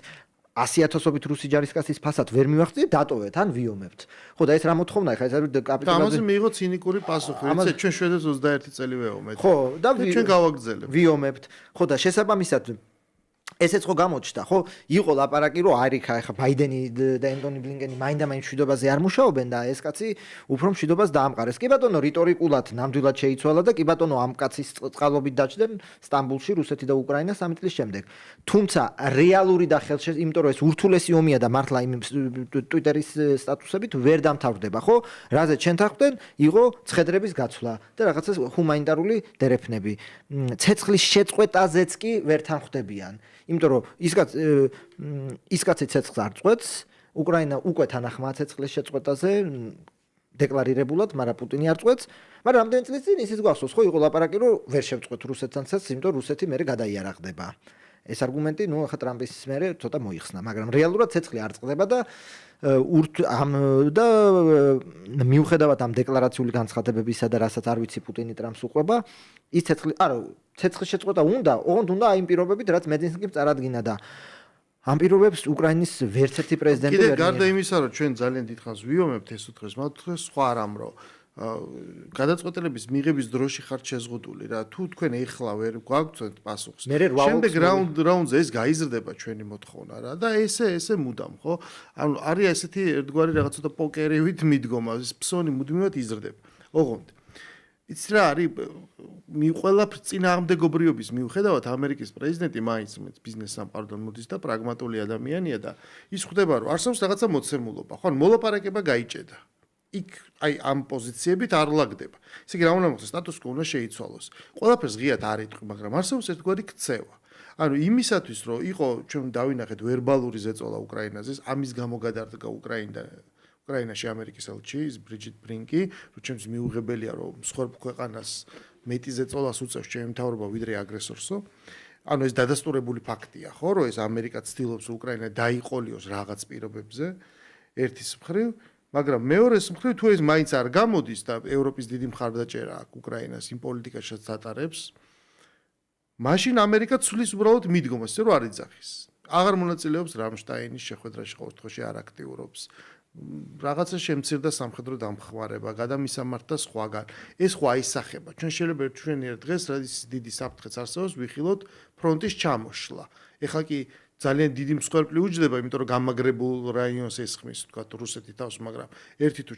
100,000-ობით რუსი ჯარისკაცის ფასად ვერ მივახცე, დატოვეთ, ან ვიომებთ. ხო და ეს რა მოთხოვნა ახლა ეს არის კაპიტულაცია. და ამაზე მიიღო ცინიკური პასუხი. იცით, ჩვენ შვედეთს 21 წელი ვეომეთ. ხო, და ჩვენ გავაგრძელებთ. ვიომებთ. ხო და შესაბამისად ესეც ხო გამოჩნდა, ხო? იყო ლაპარაკი, რომ არიქა ახლა ბაიდენი და ენტონი ბლინკენი მაინდა-მაინც მშვიდობაზე არ მუშაობენ და ეს კაცი უფრო მშვიდობას დაამყარეს. კი ბატონო, რიტორიკულად ნამდვილად შეიცვალა და კი ბატონო, ამ კაცის წყალობით დაჭდნენ სტამბულში რუსეთი და უკრაინა 3 წლის შემდეგ. თუმცა რეალური და იმიტომ რომ ეს ურთულესი ომია და მართლა იმ ტვიტერის სტატუსებით ვერ დამთავრდება, ხო? რაზეც შენ თახვდნენ, იყო ცხედრების გაცვლა და რაღაცა ჰუმანიტარული დერეფნები. ცეცხლის შეწყვეტაზეც კი ვერ თანხმდებიან. იმიტომ რომ ის კაცი ცეცხლს არ წყვეტს, უკრაინა უკვე თანახმაა ცეცხლის შეწყვეტაზე დეკლარირებულად, მაგრამ პუტინი არ წყვეტს, მაგრამ რამდენი წლის წინ ისიც გვახსოვს, ხო, იყო ლაპარაკი, რომ ვერ შევწყვეტ რუსეთთან ცეცხლს, იმიტომ რომ რუსეთი მერე გადაიარაღდება. ეს არგუმენტი, ნუ ახლა ტრამპის მერე ცოტა მოიხსნა, მაგრამ რეალურად ცეცხლი არ წყვდება და და მიუხედავად ამ დეკლარაციული განცხადებებისა და რასაც არ ვიცი პუტინი ტრამპს უყვება, ის ცეცხლის შეწყვეტა უნდა, ოღონდ უნდა აი იმ პირობებით, რაც მედინსკიმ წარადგინა და ამ პირობებს უკრაინის ვერცერთი პრეზიდენტი ვერ მიიღო. გარდა იმისა, რომ ჩვენ ძალიან დიდხანს ვიომებთ ეს უთხეს, მაგრამ სხვა რამ რომ გადაწყვეტილების მიღების დროში ხართ შეზღუდული რა. თუ თქვენ ეხლა ვერ გვაგცეთ პასუხს. შემდეგ რაუნდზე ეს გაიზრდება ჩვენი მოთხოვნა რა და ესე მუდამ, ხო? ანუ არის ესეთი ერთგვარი რაღაცა პოკერივით მიდგომა, ეს ფსონი მუდმივად იზრდება. ოღონდ იცი რა არის ყველაფრის წინააღმდეგობრიობის მიუხედავად ამერიკის პრეზიდენტი მაინც ბიზნესთან მოდის და პრაგმატული ადამიანია და ის ხვდება რომ არსებობს რაღაცა მოცემულობა ხო მოლაპარაკება გაიჭედა იქ აი ამ პოზიციებით არ ლაგდება ესე იგი რა უნდა მოხდეს სტატუს კო უნდა შეიცვალოს ყველაფერს ღიად არ იტყვი მაგრამ არსებობს ერთგვარი ქცევა ანუ იმისათვის რომ იყო ჩვენ დავინახეთ ვერბალური ზეწოლა უკრაინაზე ამის გამო გადარდგა უკრაინაში ამერიკის ელჩი ბრიჯიტ ბრინკი რომ ჩემს მიუღებელია რომ მსხვერპ ქვეყანას მეტი ზეწოლას უწევს ჩემი მთავრობა ვიდრე აგრესორსო ანუ ეს დადასტურებული ფაქტია ხო რომ ეს ამერიკა ცდილობს უკრაინა დაიყოლიოს რაღაც პირობებზე ერთის მხრივ მაგრამ მეორეს მხრივ თუ ეს მაინც არ გამოდის და ევროპის დიდი მხარდაჭერა აქვს უკრაინას იმ პოლიტიკაშიც ატარებს მაშინ ამერიკა ცulis უბრალოდ მიდგომას რომ არ იძახის აღარ მონაწილეობს რამშტაინის შეხვედრაში ყოველდღე არ აქტიურობს რაღაცა შემცირდა სამხედრო დამხმარება გადამისამართთა სხვაგან ეს ხო აისახება ჩვენ შეიძლება ჩვენიერ დღეს რაც დიდი საფრთხეც არსებობს ვიხილოთ ფრონტის ჩამოშლა ეხლა კი ძალიან დიდი მსხვერპლი უჯდება იმიტომ რომ გამაგრებულ რაიონს ესხმის თქვა რუსეთი თავს მაგრამ ერთი თუ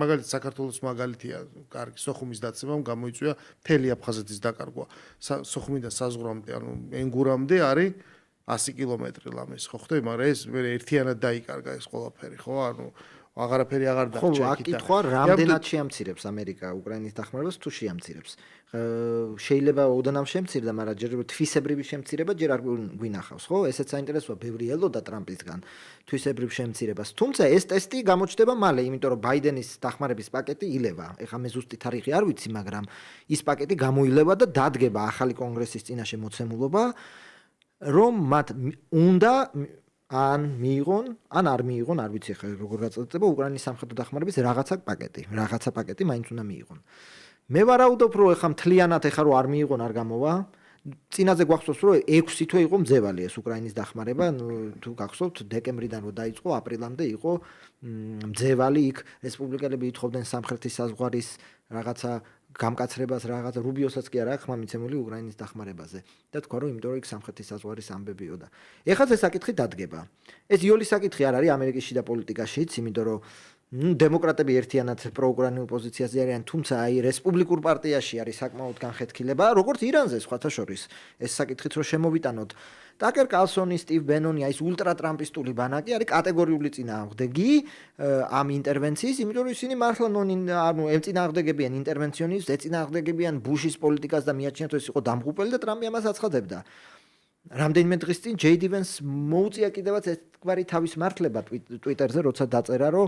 მაგალითად საქართველოს მაგალითია კარგი სოხუმის დაცემამ გამოიწვია მთელი აფხაზეთის დაკარგვა სოხუმიდან საზღვრამდე ანუ ენგურამდე არის 100 კილომეტრი ლამეს ხო ხდება მაგრამ ეს მე ერთიანად დაიკარგა ეს ყველაფერი ხო ანუ აღარაფერი აღარ დარჩა ხო აკითხვა რამდენად შეამცირებს ამერიკა უკრაინის დახმარებას თუ შეამცირებს შეიძლება ოდნავ შემცირდა მაგრამ ჯერ თვისებრივი შემცირება ჯერ არ გვინახავს ხო ესეც საინტერესოა ბევრი ელოდა ტრამპისგან თვისებრივ შემცირებას თუმცა ეს ტესტი გამოჩნდება მალე იმიტომ რომ ბაიდენის დახმარების პაკეტი ილევა ეხლა მე ზუსტი თარიღი არ ვიცი მაგრამ ის პაკეტი გამოილევა და დადგება ახალი კონგრესის წინაშე მოცემულობა რომ მათ უნდა ან მიიღონ, ან არ მიიღონ, არ ვიცი ხა როგორ გაწყვეტება უკრაინის სამხედრო დახმარების რაღაცა პაკეტი მაინც უნდა მიიღონ. მე ვარაუდობ რომ ეხა მთლიანად ეხა რომ არ მიიღონ არ გამოვა. წინაზე გვახსოვს რომ 6 თვე იყო მძევალი ეს უკრაინის დახმარება, თუ გახსოვთ დეკემბრიდან რომ დაიწყო აპრილამდე იყო მძევალი იქ რესპუბლიკელები ითხოვდნენ სამხრეთის საზღვარის რაღაცა გამკაცრებას რაღაც რუბიოსაც კი არა ხმა მიცემული უკრაინის დახმარებაზე და თქვა რომ იმიტომ რომ იქ სამხრეთის საზღვარის ამბებიო და ეხლა ეს საკითხი დადგება ეს იოლის საკითხი არ არის ამერიკის შიდა პოლიტიკაშიც იმიტომ რომ დემოკრატები ერთიანად პროუკრაინულ პოზიციაზე არიან თუმცა აი რესპუბლიკურ პარტიაში არის საკმაოდ განხეთქილება როგორც ირანზე სხვათა შორის ეს საკითხიც რომ შემოვიტანოთ ტაკერ კალსონი, სტივ ბენონი, აი ეს ულტრატრამპისტული ბანაკი არის კატეგორიული წინააღმდეგი ამ ინტერვენციის, იმიტომ რომ ისინი მართლა ანუ ემწინააღმდეგებიან ინტერვენციონიზმს, ეწინააღმდეგებიან ბუშის პოლიტიკას და მიაჩნიათ რომ ეს იყო დამღუპელი და ტრამპი ამას აცხადებდა. რამდენიმე დღის წინ ჯეიდი ვენს მოუწია კიდევაც ერთგვარი თავის მართლება ტვიტერზე, როცა დაწერა რომ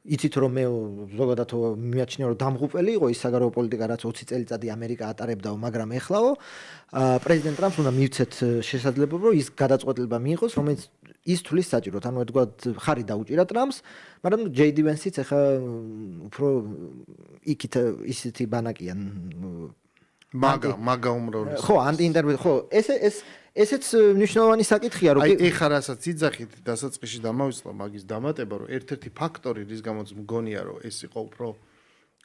იცით რომ მე ზოგადად მიაჩნია რომ დამღუპელი იყო ის საგარეო პოლიტიკა რაც 20 წელიწადი ამერიკა ატარებდაო მაგრამ ეხლაო პრეზიდენტ ტრამპს უნდა მივცეთ შესაძლებლობა რომ ის გადაწყვეტილება მიიღოს რომელიც ის თulis საჭიროდ ანუ ერთგვარად ხარი დაუჭირა ტრამპს მაგრამ ჯეიდი ვენსიც ეხა უფრო იქით ისეთი ბანაკიან მაგა უმრავლესობა ხო ანტიინტერვენცია ხო ესეც მნიშვნელოვანი საკითხია რომ აი ეხლა რასაც იძახით დასაწყისში დამავიწყდა მაგის დამატება რომ ერთ-ერთი ფაქტორი რის გამოც მგონია რომ ეს იყო უფრო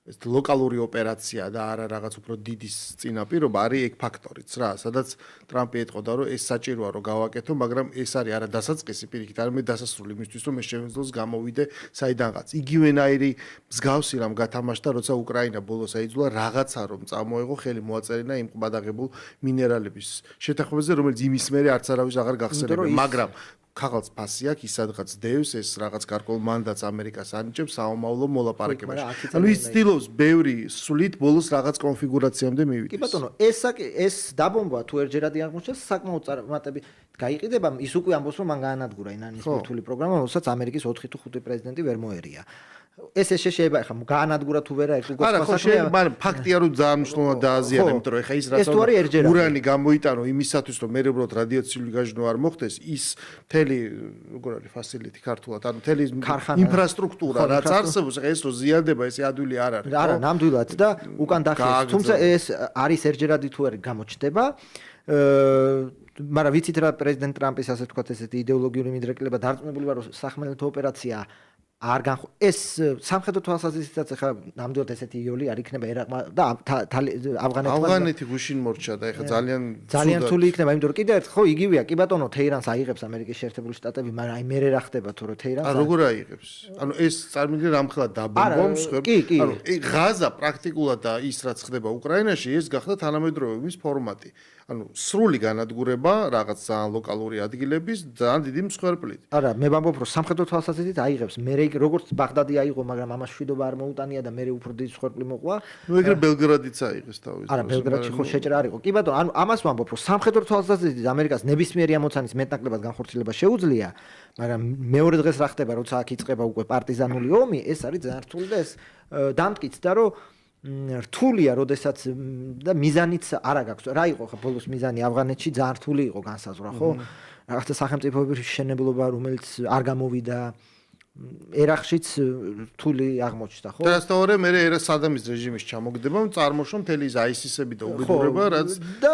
ეს ლოკალური ოპერაცია და არა რაღაც უფრო დიდი წინაპირობა არის ეგ ფაქტორიც რა სადაც ტრამპი ეტყოდა რომ ეს საჭიროა რომ გავაკეთო მაგრამ ეს არის არა დასაწყისი პირიქით არამედ დასასრული იმისთვის რომ ეს შემიძლოს გამოვიდე საიდანღაც იგივენაირი მსგავსი რამ გათამაშდა როცა უკრაინა ბოლოს აიძულა რაღაცა რომ წამოეღო ხელი მოაწერინა იმ ყბადაღებულ მინერალების შეთანხმებაზე რომელიც იმის მერე არც არავის აღარ გახსენებია მაგრამ ქაღალდს ფასი აქვს ის სადღაც დევს ეს რაღაც გარკვეულ მანდატს ამერიკას ანიჭებს საომავლო მოლაპარაკებაში. ანუ ის ცდილობს ბევრი სულით ბოლოს რაღაც კონფიგურაციამდე მივიდეს. კი ბატონო, ეს დაბომბვა თუ ერთჯერადი აღმოჩნდეს საკმაოდ წარმატებით გაიყიდება ის უკვე ამბობს რომ მან გაანადგურა ინანის მართული პროგრამა, რომელსაც ამერიკის 4 თუ 5 პრეზიდენტი ვერ მოერია. ეს შეიძლება ხა გაანადგურა თუ ვერა ეს უკვე სხვა მაგრამ ფაქტია რომ ძალიან მნიშვნელოვნად დააზიანა იმიტომ რომ ხა ის რაც ურანი გამოიტანო იმისათვის რომ მე უბრალოდ რადიაციული გაჟნო არ მოხდეს ის მთელი როგორ არის ფასილიტი ქართულად ანუ მთელი ინფრასტრუქტურა რაც არსებობს ხა ეს რო ზიანდება ეს ადვილი არ არის არა ნამდვილად და უკან დახევს თუმცა ეს არის ერთჯერადი თუ არ გამოჩნდება მაგრამ ვიცით რა პრეზიდენტ ტრამპის ასე თქვა ესეთი იდეოლოგიური მიდრეკილება დარწმუნებული ვარ რომ სახმელეთო ოპერაცია ეს სამხედრო თვალსაზრისითაც ახლა ნამდვილად ესეთი იოლი არ იქნება ერაყმა და ავღანეთი გუშინ მორჩა და ახლა ძალიან რთული იქნება, იმიტომ რომ კიდევ ერთხელ ხო იგივეა, კი ბატონო, თეირანს აიღებს ამერიკის შეერთებული შტატები, მაგრამ აი მერე რა ხდება თუ რომ თეირანს როგორ აიღებს? ანუ ეს წარმოგიდგენ რამხელა დაბომბობს, ანუ ღაზა პრაქტიკულად და ის რაც ხდება უკრაინაში, ეს გახდა თანამედროვე ომის ფორმატი. ანუ სრული განადგურება რაღაც ძალიან ლოკალური ადგილების ძალიან დიდი მსხვერპლით. არა, მე ვამბობ, რომ სამხედრო თვალსაზრისით აიღებს. მე როგორც ბაღდადი აიღო, მაგრამ ამას შვიდობა არ მოუტანია და მე უფრო დიდი მსხვერპლი მოყვა. ნუ ეგრე ბელგრადიც აიღეს თავის. არა, ბელგრადში ხო შეჭრა არ იყო. კი ბატონო, ანუ ამას ვამბობ, რომ სამხედრო თვალსაზრისით ამერიკას ნებისმიერი ამოცანის მეტნაკლებად განხორციელება შეუძლია, მაგრამ მეორე დღეს რა ხდება, როცა აქ იწყება უკვე პარტიზანული ომი, ეს არის ძალიან რთული და ეს დამტკიცდა, რომ რთულია, როდესაც და მიზანიც არა გაქვს. რა იყო ხა ბოლოს მიზანი ავღანეთში ძალიან რთული იყო განსაზღვრა, ხო? რაღაცა სახელმწიფოების შენებლობა, რომელიც არ გამოვიდა ერაყშიც რთული აღმოჩნდა, ხო? და ასთავარე მე ერა სადამის რეჟიმის ჩამოგდება, წარმოშვა მთელი ის აისისები და უბედურება, რაც და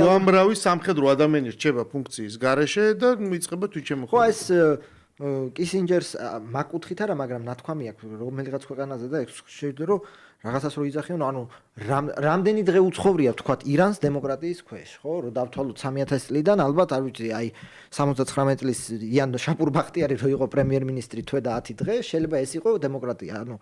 უამრავი სამხედრო ადამიანი რჩება ფუნქციის გარეშე და მიწყება თვითშემოქმედება. ხო, ეს კისინჯერს მაკუთხით არა, მაგრამ ნათქვამი აქვს რომელიღაც ქვეყანაზე და ეს შეიძლება რომ რაღაცას რო იძახიონ, ანუ რამდენი დღე უცხოვრია თქვათ ირანს დემოკრატიის ქვეშ, ხო? რომ დავთვალოთ 3000 წლიდან, ალბათ არ ვიცი, აი 79 წლის იან შაპურ-ბახტიარი რო იყო პრემიერ-მინისტრი თვე და 10 დღე, შეიძლება ეს იყო დემოკრატია, ანუ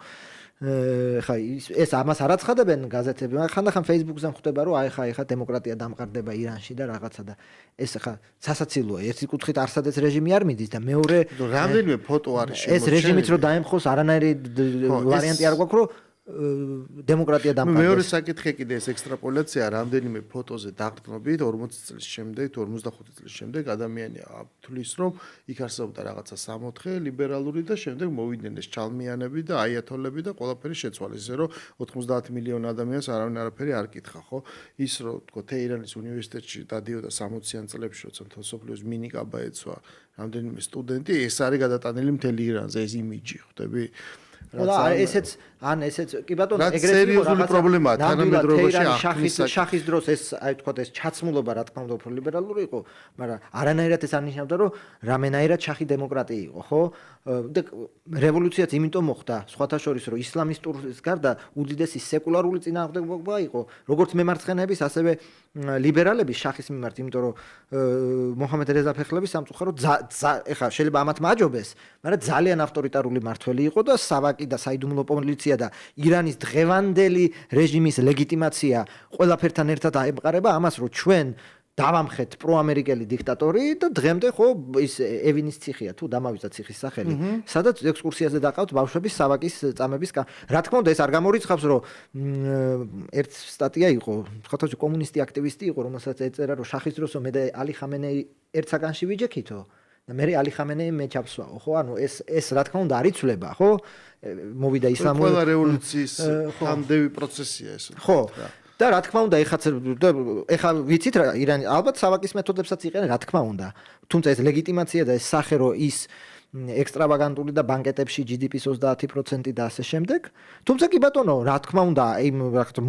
ხა ეს ამას არ აცხადებენ გაზეთები, მაგრამ ხანდახან Facebook-ზე ხვდება, რომ აი ხა დემოკრატია დამყარდება ირანში და რაღაცა და ეს ხა სასაცილოა. ერთი კუთხით არსადეს რეჟიმი არ მიდის და მეორე რამდენიმე ფოტო არის შემორჩენილი. ეს რეჟიმიც რო დაემხოს არანაირი ვარიანტი არ გვაქვს, რომ დემოკრატია დამყარდეს. მეორე საკითხი კიდე ეს ექსტრაპოლაცია რამდენიმე ფოტოზე დაყრდნობით 40 წლის შემდეგ, 45 წლის შემდეგ ადამიანი თვლის, რომ იქ არსებობდა რაღაცა სამოთხე ლიბერალური და შემდეგ მოვიდნენ ეს ჩალმიანები და აიათოლები და ყველაფერი შეცვალეს, ისე რომ 90 მილიონი ადამიანს არავინ არაფერი არ კითხა, ხო? ის რომ თქო თეირანის უნივერსიტეტში დადიოდა 60-იან წლებში, როცა მთელ სოფლიოს მინიკაბა ეცვა რამდენიმე სტუდენტი, ეს არის გადატანილი მთელი ირანზე ეს იმიჯი, ხვდები? და ესეც კი ბატონო ეგრეთ იყო პრობლემაა თანამედროვეობაში შახის დროს ეს აი თქვა ეს ჩაცმულობა რა თქმა უნდა უფრო ლიბერალური იყო, მაგრამ არანაირად ეს არ ნიშნავდა რომ რამენაირად შახი დემოკრატია იყო, ხო? და რევოლუციაც იმიტომ მოხდა სხვათა შორის რომ ისლამისტურის გარდა უდიდესი სეკულარული წინააღმდეგობა იყო, როგორც მემარცხენეების, ასევე ლიბერალების შახის მიმართ, იმიტომ რომ მოჰამედ რეზა ფეხლების სამწუხაროდ ეხა შეიძლება ამათ მაჯობეს, მაგრამ ძალიან ავტორიტარული მართველი იყო და სავაკი და საიდუმლო პოლიცია და ირანის დღევანდელი რეჟიმის ლეგიტიმაცია ყველაფერთან ერთად აემყარება ამას, რომ ჩვენ დავამხეთ პროამერიკელი დიქტატორი და დღემდე ხო ის ევინის ციხეა თუ დამავიწყდა ციხის სახელი, სადაც ექსკურსიაზე დაყავთ ბავშვების სავაკის წამების. რა თქმა უნდა ეს არ გამორიცხავს, რომ ერთ სტატია იყო, ხათოში კომუნისტი აქტივისტი იყო, რომელსაც ეწერა, რომ შახის დროს მე და ალი ხამენეი ერთ საგანში ვიჯექითო და მე ალი ხამენეი მე ჩავსვაო, ხო? ანუ ეს რა თქმა უნდა არ იცვლება, ხო? მოვიდა ისლამური ყველა რევოლუციის ხანდევი პროცესია ეს. ხო. და რა თქმა უნდა ეხა ვიცით რა ირანი ალბათ სავაკის მეთოდებსაც იყენებს, რა თქმა უნდა. თუმცა ეს ლეგიტიმაცია და ეს სახე რომ ის ექსტრავაგანტული და ბანკეტებში GDP-ს 30% და ასე შემდეგ. თუმცა კი ბატონო, რა თქმა უნდა, იმ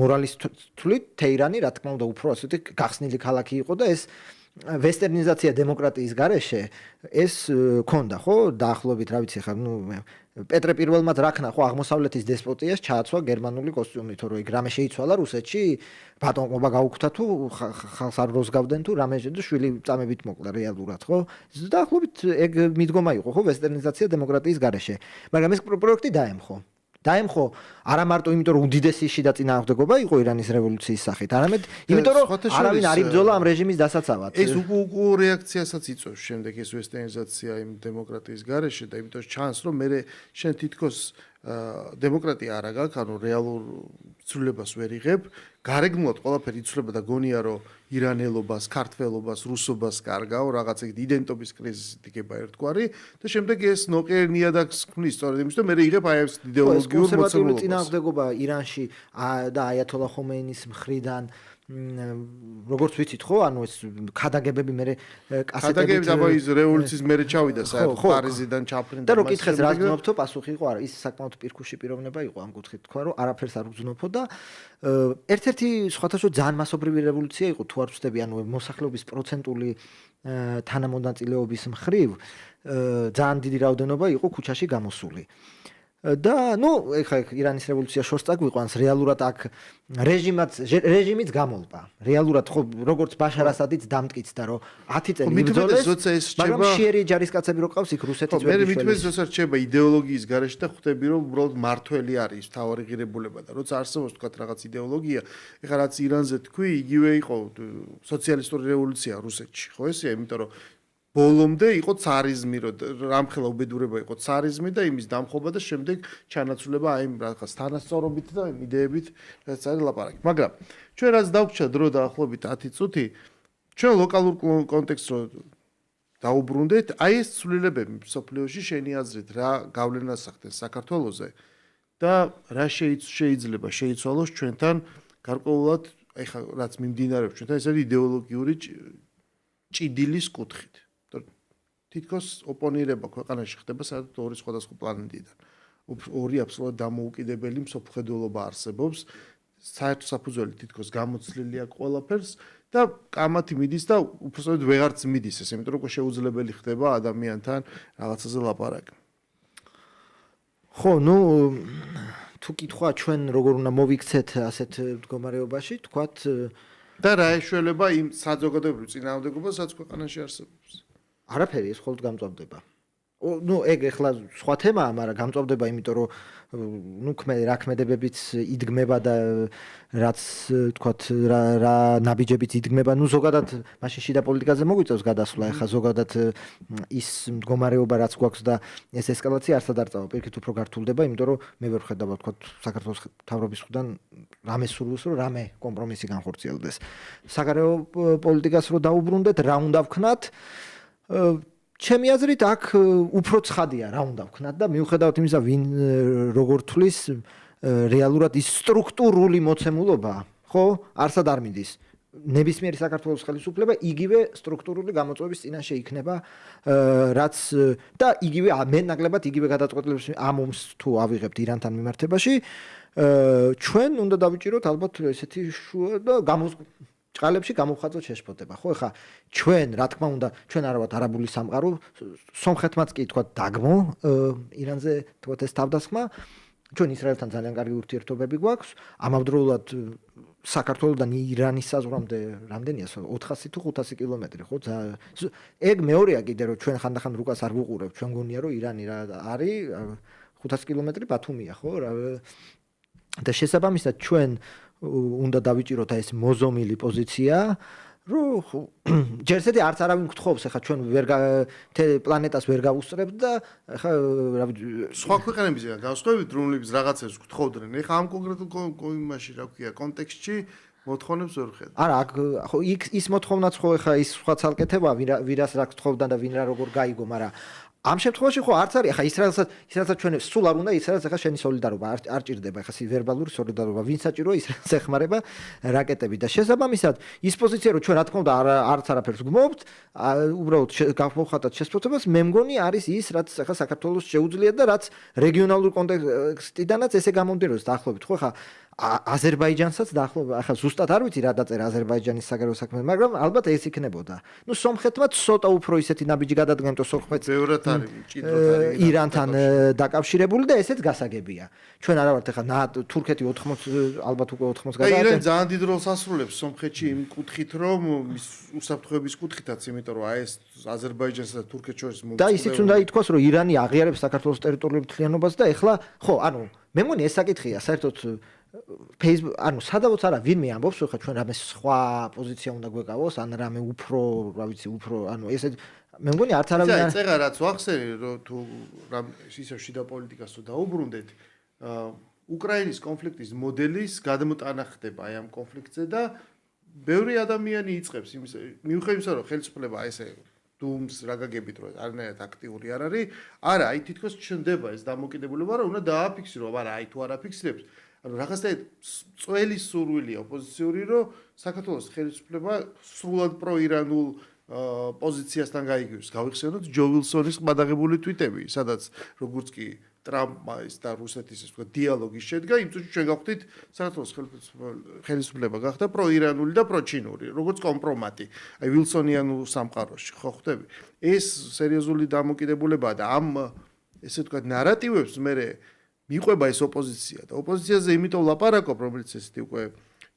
მორალისტული თეირანი, რა თქმა უნდა, უფრო ასეთი გახსნილი ქალაქი იყო და ეს ვესტერნიზაცია დემოკრატიის გარეშე ეს ქონდა, ხო? დაახლოებით, რა ვიცი, ხა პეტრე პირველმა დრაქნა ხო აღმოსავლეთის დესპოტიას ჩააცვა გერმანული კოსტიუმი, თორე იქ რამე შეიცვალა რუსეთში, ბატონყობა გაუქმდა თუ ხალხს არ როზგავდნენ თუ რამე და შვილი წამებით მოკლა რეალურად, ხო? დაახლოებით ეგ მიდგომა იყო, ხო, ვესტერნიზაცია დემოკრატიის გარეშე. მაგრამ ეს პროექტი დაემხო არა მარტო იმიტომ რომ უდიდესი შიდა წინააღმდეგობა იყო ირანის რევოლუციის სახით, არამედ იმიტომ რომ არავინ არ იბრძოლა ამ რეჟიმის დასაცავად. ეს უკუ რეაქციასაც იწვევს შემდეგ ეს ვესტერნიზაცია იმ დემოკრატიის გარეშე და იმიტომ ჩანს რომ მე შენ თითქოს დემოკრატია არა გაქვს, ანუ რეალურ ცვლილებას ვერ იღებ, გარეგნულად ყველაფერი იცვლება და გონია რომ ირანელობას, ქართველობას, რუსობას კარგაო, რაღაც ეგ იდენტობის კრიზისი დგება ერთგვარი და შემდეგ ეს ნოყერნიადაც ქმნის სწორედ იმის და მე იღებ აი ეს იდეოლოგიურ კონსერვატიული წინააღმდეგობა ირანში და აიათოლა ხომეინის მხრიდან როგორც ვიცით ხო, ანუ ეს ქადაგებები მე კასეტები და ის რევოლუციის მერე ჩავიდა საერთოდ პარიზიდან ჩაფრინდა და რო კითხეს რა გძნობთო, პასუხი იყო არა, ის საკმაოდ პირქუში პიროვნება იყო ამ კუთხით, თქვა რომ არაფერს არ გძნობო და ერთ-ერთი სხვათაშორ ძალიან მასობრივი რევოლუცია იყო თუ არ ვცდები, ანუ მოსახლეობის პროცენტული თანამონაწილეობის მხრივ ძალიან დიდი რაოდენობა იყო ქუჩაში გამოსული. და ეხლა ირანის რევოლუცია შორს წაგვიყვანს, რეალურად აქ რეჟიმიც გამოლპა. რეალურად ხო როგორც ბაშარ ასადიც დამტკიცდა, რომ 10 წელი იბრძოლეს, მაგრამ შეერი ჯარისკაცები რო ყავს იქ რუსეთის ვერ მე მithumetes როცა რჩება იდეოლოგიის გარეშე და ხვდები რომ უბრალოდ მართველი არის თავარი ღირებულება და როცა არსებობს თქვა რაღაც იდეოლოგია, ეხლა რაც ირანზე თქვი, იგივე იყო სოციალისტური რევოლუცია რუსეთში, ხო ესეა, იმიტომ რომ ბოლომდე იყო царიზმი, რამხელა უბედურება იყო царიზმი და იმის დამხობა და შემდეგ ჩანაცვლება აი რაღაც თანასწორობით და იდეებით, რაც არის ლაპარაკი. მაგრამ ჩვენ რაც დავგვჭა დრო დაახლოებით 10 წუთი, ჩვენ ლოკალურ კონტექსტს რო დაუბრუნდეთ, აი ეს ცვლილებები სოფლიოში შენი აზრით რა გავლენას ახდენს საქართველოზე და რა შეიძლება შეიცვალოს ჩვენთან გარკვეულად, ეხლა რაც მიმდინარეობს ჩვენთან, ეს არის იდეოლოგიური ჭიდილის კუთხით. თითქოს ოპონირება ქვეყანაში ხდება, სადაც ორი სხვადასხვა პლანეტიდან. ორი აბსოლუტურად დამოუკიდებელი მსოფლმხედველობა არსებობს. საერთო საფუძველი თითქოს გამოცლილი აქვს ყველაფერს და კამათი მიდის და უბრალოდ ვეღარც მიდის ეს, იმიტომ რომ შეუძლებელი ხდება ადამიანთან რაღაცაზე ლაპარაკი. ხო, თუ კითხვა ჩვენ როგორ უნდა მოვიქცეთ ასეთ მდგომარეობაში, თქვათ და რა ეშველება იმ საზოგადოებრივ წინააღმდეგობას, რაც ქვეყანაში არსებობს. არაფერი ეს მხოლოდ გამწვავდება. ეგ ეხლა სხვა თემაა, მაგრამ გამწვავდება, იმიტომ რომ რა ქმედებებიც იდგმება და რაც თქვათ რა ნაბიჯებიც იდგმება, ზოგადად მაშინ შიდა პოლიტიკაზე მოგვიწევს გადასვლა, ეხლა ზოგადად ის მდგომარეობა რაც გვაქვს და ეს ესკალაცია არც არ წავა, პირიქით უფრო გართულდება, იმიტომ რომ მე ვერ ხედავ თქვათ საქართველოს მთავრობის მხრიდან რამე სურვილს, რომ რამე კომპრომისი განხორციელდეს. საგარეო პოლიტიკას რო დაუბრუნდეთ, რა უნდა ვქნათ? ჩემი აზრით აქ უფრო ცხადია რა უნდა ვქნათ და მიუხედავად იმისა ვინ როგორ თulis რეალურად ის სტრუქტურული მოცემულობა ხო არსად არ მიდის ნებისმიერი საქართველოს ხელისუფლება იგივე სტრუქტურული გამოწვევის წინაშე იქნება რაც და იგივე მენაკლებად იგივე გადაწყვეტილებას ამომს თუ ავიღებთ ირანთან მიმართებაში ჩვენ უნდა დავიჭიროთ ალბათ ესეთი შუა და ჭყალებში გამოვხატოთ შეშფოთება. ხო, ეხა ჩვენ, რა თქმა უნდა, ჩვენ არა ვართ არაბული სამყარო, სომხეთმაც კი თქვა დაგმო ირანზე თქვა ეს თავდასხმა. ჩვენ ისრაელთან ძალიან კარგი ურთიერთობები გვაქვს. ამავდროულად საქართველოსთან ირანის საზღვრამდე რამდენია? 400 თუ 500 კილომეტრი, ხო? ეგ მეორეა კიდე რომ ჩვენ ხანდახან რუკას არ ვუყურებთ. ჩვენ გონია რომ ირანი რა არის 500 კილომეტრი ბათუმია, ხო? და შესაბამისად ჩვენ უნდა დავიჭიროთ ეს მოზომილი პოზიცია, რომ ჯერსედი არც არავინ გთხოვს, ახლა ჩვენ პლანეტას ვერ გავუსწრებთ და ახლა რა ვიცი, სხვა ქვეყნებისგან გავსხვევით, რომლებიც რაღაცებს გთხოვდნენ. ახლა ამ კონკრეტულ იმაში, რა ქვია, კონტექსტში მოთხოვნებს ვერ ხედავ. არა, ხო ის მოთხოვნაც ხო ახლა ის სხვა ცალკეთება, ვირას რა გთხოვდა და ვინ რა როგორ გაიგო, მაგრამ ამ შემთხვევაში ხო არც არის, ახლა ისრაელსაც ჩვენ სულ არ უნდა ისრაელს ახლა შენი სოლიდარობა არ ჭირდება, ახლა ვერბალური სოლიდარობა, ვინ საჭიროა ისრაელს ეხმარება რაკეტები და შესაბამისად ის პოზიცია რომ ჩვენ რა თქმა უნდა არც არაფერს გვმოვთ, უბრალოდ გავხატოთ შესწორებას, მე მგონი არის ის რაც ახლა საქართველოს შეუძლია და რაც რეგიონალურ კონტექსტიდანაც ესე გამომდინარეობს დაახლოებით, ხო ახლა აზერბაიჯანსაც დაახლოებით ახლა ზუსტად არ ვიცი რა დაწერა აზერბაიჯანის საგარეო საქმეებში, მაგრამ ალბათ ეს იქნებოდა. სომხეთმაც ცოტა უფრო ისეთი ნაბიჯი გადადგა, იმიტომ სომხეთს ბევრად არის ჭიდროდ არის ირანთან დაკავშირებული და ესეც გასაგებია. ჩვენ არა ვართ ახლა თურქეთი 80 ალბათ უკვე 80 გადააჭერა. ირანი ძალიან დიდ როლს ასრულებს სომხეთში იმ კუთხით, რომ უსაფრთხოების კუთხითაც, იმიტომ რომ აი ეს აზერბაიჯანსა და თურქეთს შორის და ისიც უნდა ითქვას, რომ ირანი აღიარებს საქართველოს ტერიტორიულ მთლიანობას და ეხლა ხო, მე მგონი ეს საკითხია, საერთოდ Facebook, სადავოც არა, ვინმე ამბობს, ხო, ჩვენ რამე სხვა პოზიცია უნდა გვეკავოს, ან რამე უფრო, რა ვიცი, უფრო, ესე მე მგონი არც არავინ არ წერა რაც ვახსენე, რომ თუ რამ ისევ შიდა პოლიტიკას თუ დაუბრუნდეთ, უკრაინის კონფლიქტის მოდელის გადმოტანა ხდება აი ამ კონფლიქტზე და ბევრი ადამიანი იწყებს იმის მიუხედავად იმისა, რომ ხელისუფლება ესე დუმს რა გაგებით რომ არანაირად აქტიური არ არის, არა, აი თითქოს ჩნდება ეს დამოკიდებულება, რომ უნდა დააფიქსირო, მაგრამ აი თუ არ აფიქსირებს რაღაცა წველი სურვილია ოპოზიციური, რომ საქართველოს ხელისუფლება სრულად პროირანულ პოზიციასთან გაიგებს. გავიხსენოთ ჯო ვილსონის ყმადაღებული ტვიტები, სადაც როგორც კი ტრამპმა ის და რუსეთის ის თქვა დიალოგი შედგა, იმ წუთში ჩვენ გავხდით საქართველოს ხელისუფლება გახდა პროირანული და პროჩინური, როგორც კომპრომატი, აი ვილსონიანულ სამყაროში, ხო ხვდები? ეს სერიოზული დამოკიდებულებაა და ამ ესე თქვა ნარატივებს მე მიყვება ეს ოპოზიცია და ოპოზიციაზე იმიტომ ლაპარაკობ, რომელიც ესეთი უკვე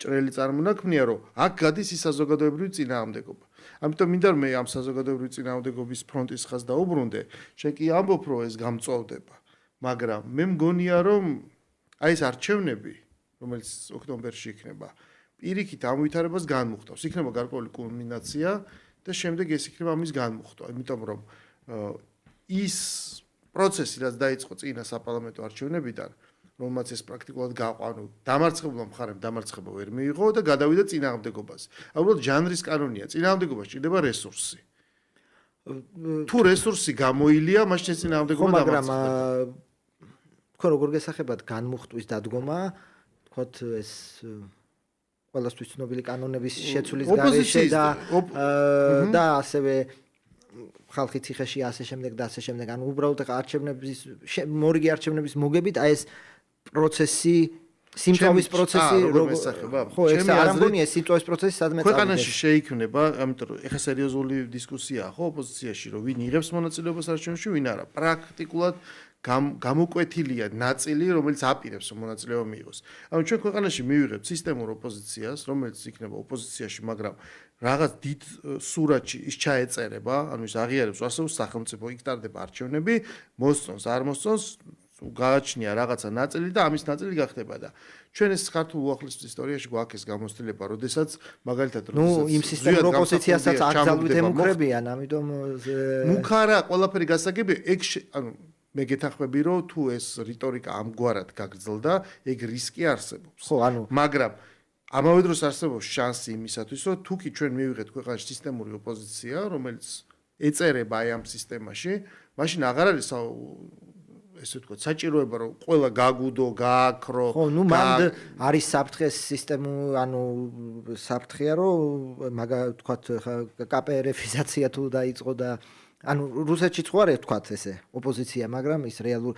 ჭრელი წარმონაქმნია, რომ აქ გადის ის საზოგადოებრივი წინააღმდეგობა. ამიტომ მინდა რომ მე ამ საზოგადოებრივი წინააღმდეგობის ფრონტის ხაზს დაუბრუნდე, შენ კი ამბობ, რომ ეს გამწვავდება. მაგრამ მე მგონია რომ აი ეს არჩევნები, რომელიც ოქტომბერში იქნება, პირიქით ამ ვითარებას განმუხტავს. იქნება გარკვეული კულმინაცია და შემდეგ ეს იქნება ამის განმუხტვა. იმიტომ რომ ის პროცესი, რაც დაიწყო წინა საპარლამენტო არჩევნებიდან, რომელმაც ეს პრაქტიკულად გაყვანო, დამარცხებულმა მხარემ დამარცხება ვერ მიიღო და გადავიდა წინააღმდეგობაზე. უბრალოდ ჟანრის კანონია, წინააღმდეგობა სჭირდება რესურსი. თუ რესურსი გამოილია, მაშინ ეს წინააღმდეგობა დამარცხდება. ხო, როგორ გესახებათ განმუხტვის დადგომა, თქვათ ეს ყველასთვის ცნობილი კანონების შეცვლის გარეშე და ასევე ხალხი ციხეში ასე შემდეგ და ასე შემდეგ. ანუ უბრალოდ არჩევნების მორიგი არჩევნების მოგებით აი ეს პროცესი სიმწავის პროცესი ხო, ეს არ ამგონია სიმწავის პროცესი სადმე წავიდეს. ქვეყანაში შეიქმნება, ამიტომ რომ ეხა სერიოზული დისკუსიაა ხო ოპოზიციაში, რომ ვინ იღებს მონაწილეობას არჩევნებში, ვინ არა. პრაქტიკულად გამოკვეთილია ნაწილი, რომელიც აპირებს რომ მონაწილეობა მიიღოს. ანუ ჩვენ ქვეყანაში მივიღებთ სისტემურ ოპოზიციას, რომელიც იქნება ოპოზიციაში, მაგრამ რაღაც დიდ სურათში ის ჩაეწერება, ანუ ის აღიარებს არსებობს სახელმწიფო, იქ ტარდება არჩევნები, მოსწონს, არ მოსწონს, გააჩნია რაღაცა ნაწილი და ამის ნაწილი გახდება და ჩვენ ეს ქართულ უახლესობის ისტორიაში გვაქვს ეს გამოცდილება, როდესაც მაგალითად როდესაც იმ სისტემურ ოპოზიციასაც აკრძალვით ემუქრებიან, ამიტომ მუქარა ყველაფერი გასაგები, ეგ ანუ მე გეთანხმები რომ თუ ეს რიტორიკა ამგვარად გაგრძელდა, ეგ რისკი არსებობს. ხო, ანუ მაგრამ ამავე დროს არსებობს შანსი იმისათვის, რომ თუ კი ჩვენ მივიღეთ ქვეყანაში სისტემური ოპოზიცია, რომელიც ეწერება აი ამ სისტემაში, მაშინ აღარ არის ესე ვთქვათ, საჭიროება რომ ყველა გაგუდო, გააქრო. ხო, ნუ მანდ არის საფრთხე სისტემო, ანუ საფრთხეა რომ ვთქვათ კპრფიზაცია თუ დაიწყო და ანუ რუსეთშიც ხო არის ვთქვათ ესე ოპოზიცია, მაგრამ ის რეალურ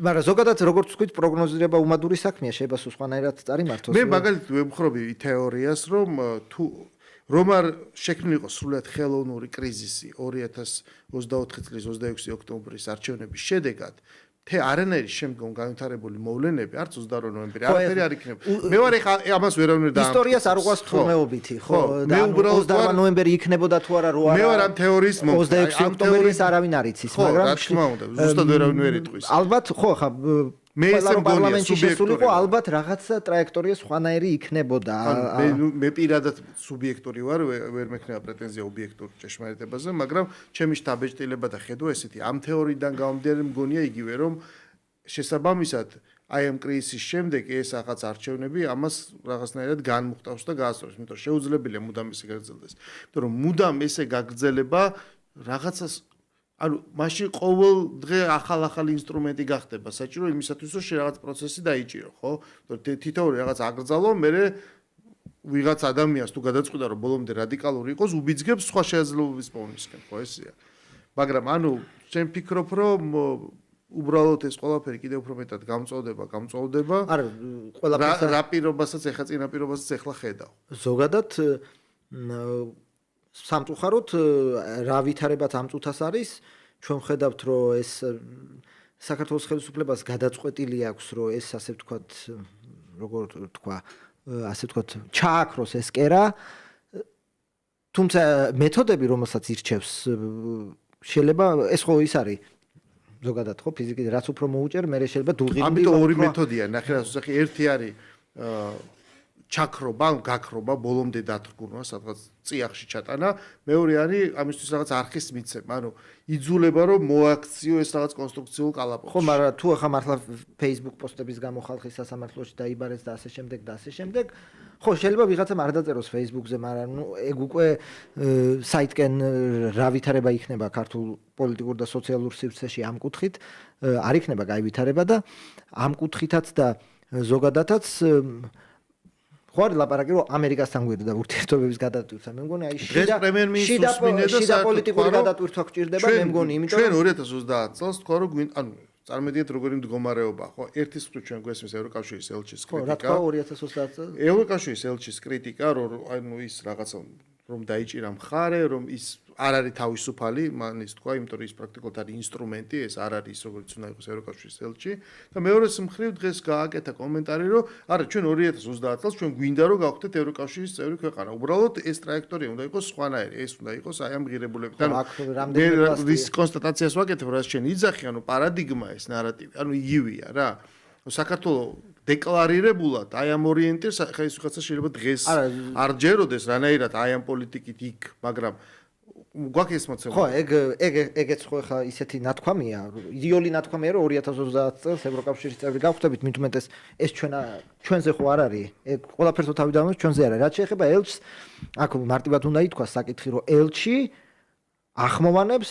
მაგრამ ზოგადად როგორც ვთქვით, პროგნოზირება უმადური საქმეა, შეიძლება სხვანაირად წარიმართოს. მე მაგალითად ვემხრობი თეორიას, რომ თუ რომ არ შექმნილიყო სრულად ხელოვნური კრიზისი 2024 წლის 26 ოქტომბრის არჩევნების შედეგად, არანაირი შემდგომ განვითარებული მოვლენები, არც 28 ნოემბერი, არაფერი არ იქნება. მე ვარ ეხა ამას ვერავინ და ისტორიას არ უყვას თურმეობითი, ხო? და 28 ნოემბერი იქნებოდა თუ არა რო არა. მე ვარ ამ თეორიის 26 ოქტომბერის არავინ არ იცის, მაგრამ რა თქმა უნდა, ზუსტად ვერავინ ვერ იტყვის. ალბათ, ხო, ხა მე ესე მგონია პარლამენტში შესულიყო, ალბათ რაღაცა ტრაექტორია სხვანაირი იქნებოდა. მე პირადად სუბიექტური ვარ, ვერ მექნება პრეტენზია ობიექტურ ჭეშმარიტებაზე, მაგრამ ჩემი შთაბეჭდილება და ხედვა ესეთი, ამ თეორიიდან გამომდინარე მგონია იგივე, რომ შესაბამისად აი ამ კრიზისის შემდეგ ეს რაღაც არჩევნები ამას რაღაცნაირად განმუხტავს და გაასწორებს, იმიტომ რომ შეუძლებელია მუდამ ესე გაგრძელდეს. იმიტომ რომ მუდამ ესე გაგრძელება რაღაცას ანუ მაშინ ყოველ დღე ახალ-ახალი ინსტრუმენტი გახდება საჭირო იმისათვის რომ რაღაც პროცესი დაიჭირო, ხო? თითოეული რაღაც აკრძალო, მე ვიღაც ადამიანს თუ გადაწყვიტა რომ ბოლომდე რადიკალური იყოს, უბიძგებს სხვა შეაძლებლობის პოვნისკენ, ხო ესეა. მაგრამ ანუ შენ ფიქრობ რომ უბრალოდ ეს ყველაფერი კიდევ უფრო მეტად გამწვავდება. არა, ყველაფერს რა პირობასაც ეხა წინა პირობასაც ეხლა ხედავ. ზოგადად სამწუხაროდ რა ვითარებაც ამ წუთას არის, ჩვენ ხედავთ რომ ეს საქართველოს ხელისუფლებას გადაწყვეტილი აქვს რომ ეს ასე ვთქვათ, როგორ თქვა, ასე ვთქვათ, ჩააქროს ეს კერა, თუმცა მეთოდები რომელსაც ირჩევს შეიძლება ეს ხო ის არის ზოგადად ხო ფიზიკით რაც უფრო მოუჭერ, მე შეიძლება დუღილები. ამიტომ ორი მეთოდია, ნახე რა სახე, ერთი არის ჩაქრობა, გაქრობა, ბოლომდე დათრგურვა, სადღაც წიაღში ჩატანა, მეორე არის ამისთვის რაღაც არხის მიცემა, ანუ იძულება რომ მოაქციო ეს რაღაც კონსტრუქციულ კალაპოტში. ხო, მაგრამ თუ ახლა მართლა Facebook პოსტების გამო ხალხი სასამართლოში დაიბარეს და ასე შემდეგ და ასე შემდეგ, ხო, შეიძლება ვიღაცამ არ დაწეროს Facebook-ზე, მაგრამ ნუ ეგ უკვე საიტკენ რა ვითარება იქნება ქართულ პოლიტიკურ და სოციალურ სივრცეში ამ კუთხით, არ იქნება კაი ვითარება და ამ კუთხითაც და ზოგადადაც ხო არის ლაპარაკი რომ ამერიკასთან გვერდა ურთიერთობების გადატვირთვა. მე მგონი აი შიდა პოლიტიკური გადატვირთვა გჭირდება, მე მგონი, იმიტომ ჩვენ 2030 წელს თქვა რომ ანუ წარმედიეთ როგორი მდგომარეობაა, ხო? ერთის მხრივ ჩვენ გვესმის ევროკავშირის ელჩის ხო, რა კრიტიკა. თქვა 2030 წელს? ევროკავშირის ელჩის კრიტიკა, რომ ის რაღაცა რომ დაიჭირა მხარე, რომ ის არ არის თავისუფალი, მან ის თქვა, იმიტომ რომ ის პრაქტიკულად არის ინსტრუმენტი, ეს არ არის ის, როგორც უნდა იყოს ევროკავშირის ელჩი. და მეორეს მხრივ დღეს გააკეთა კომენტარი, რომ არა, ჩვენ 2030 წელს ჩვენ გვინდა რომ გავხდეთ ევროკავშირის წევრი ქვეყანა. უბრალოდ ეს ტრაექტორია უნდა იყოს სხვანაირი, ეს უნდა იყოს აი ამ ღირებულებიდან. რის კონსტატაციას ვაკეთებ, რაც შენ იძახი, ანუ პარადიგმა ეს ნარატივი, ანუ იგივეა რა. საქართველოს დეკლარირებულად აი ამ ორიენტირს ხა ის ვიღაცა შეიძლება დღეს არ ჯეროდეს რანაირად აი ამ პოლიტიკით იქ, მაგრამ გვაქვს ეს მოცემული. ხო, ეგეც ხო ხა ისეთი ნათქვამია, იდეოლი ნათქვამია, რომ 2030 წელს ევროკავშირის წევრი გავხდებით, მით უმეტეს ეს ჩვენზე ხო არ არის. ეგ ყველაფერს თავი დავამოს ჩვენზე არ არის. რაც შეეხება ელჩს, აქ მარტივად უნდა ითქვას საკითხი, რომ ელჩი ახმოვანებს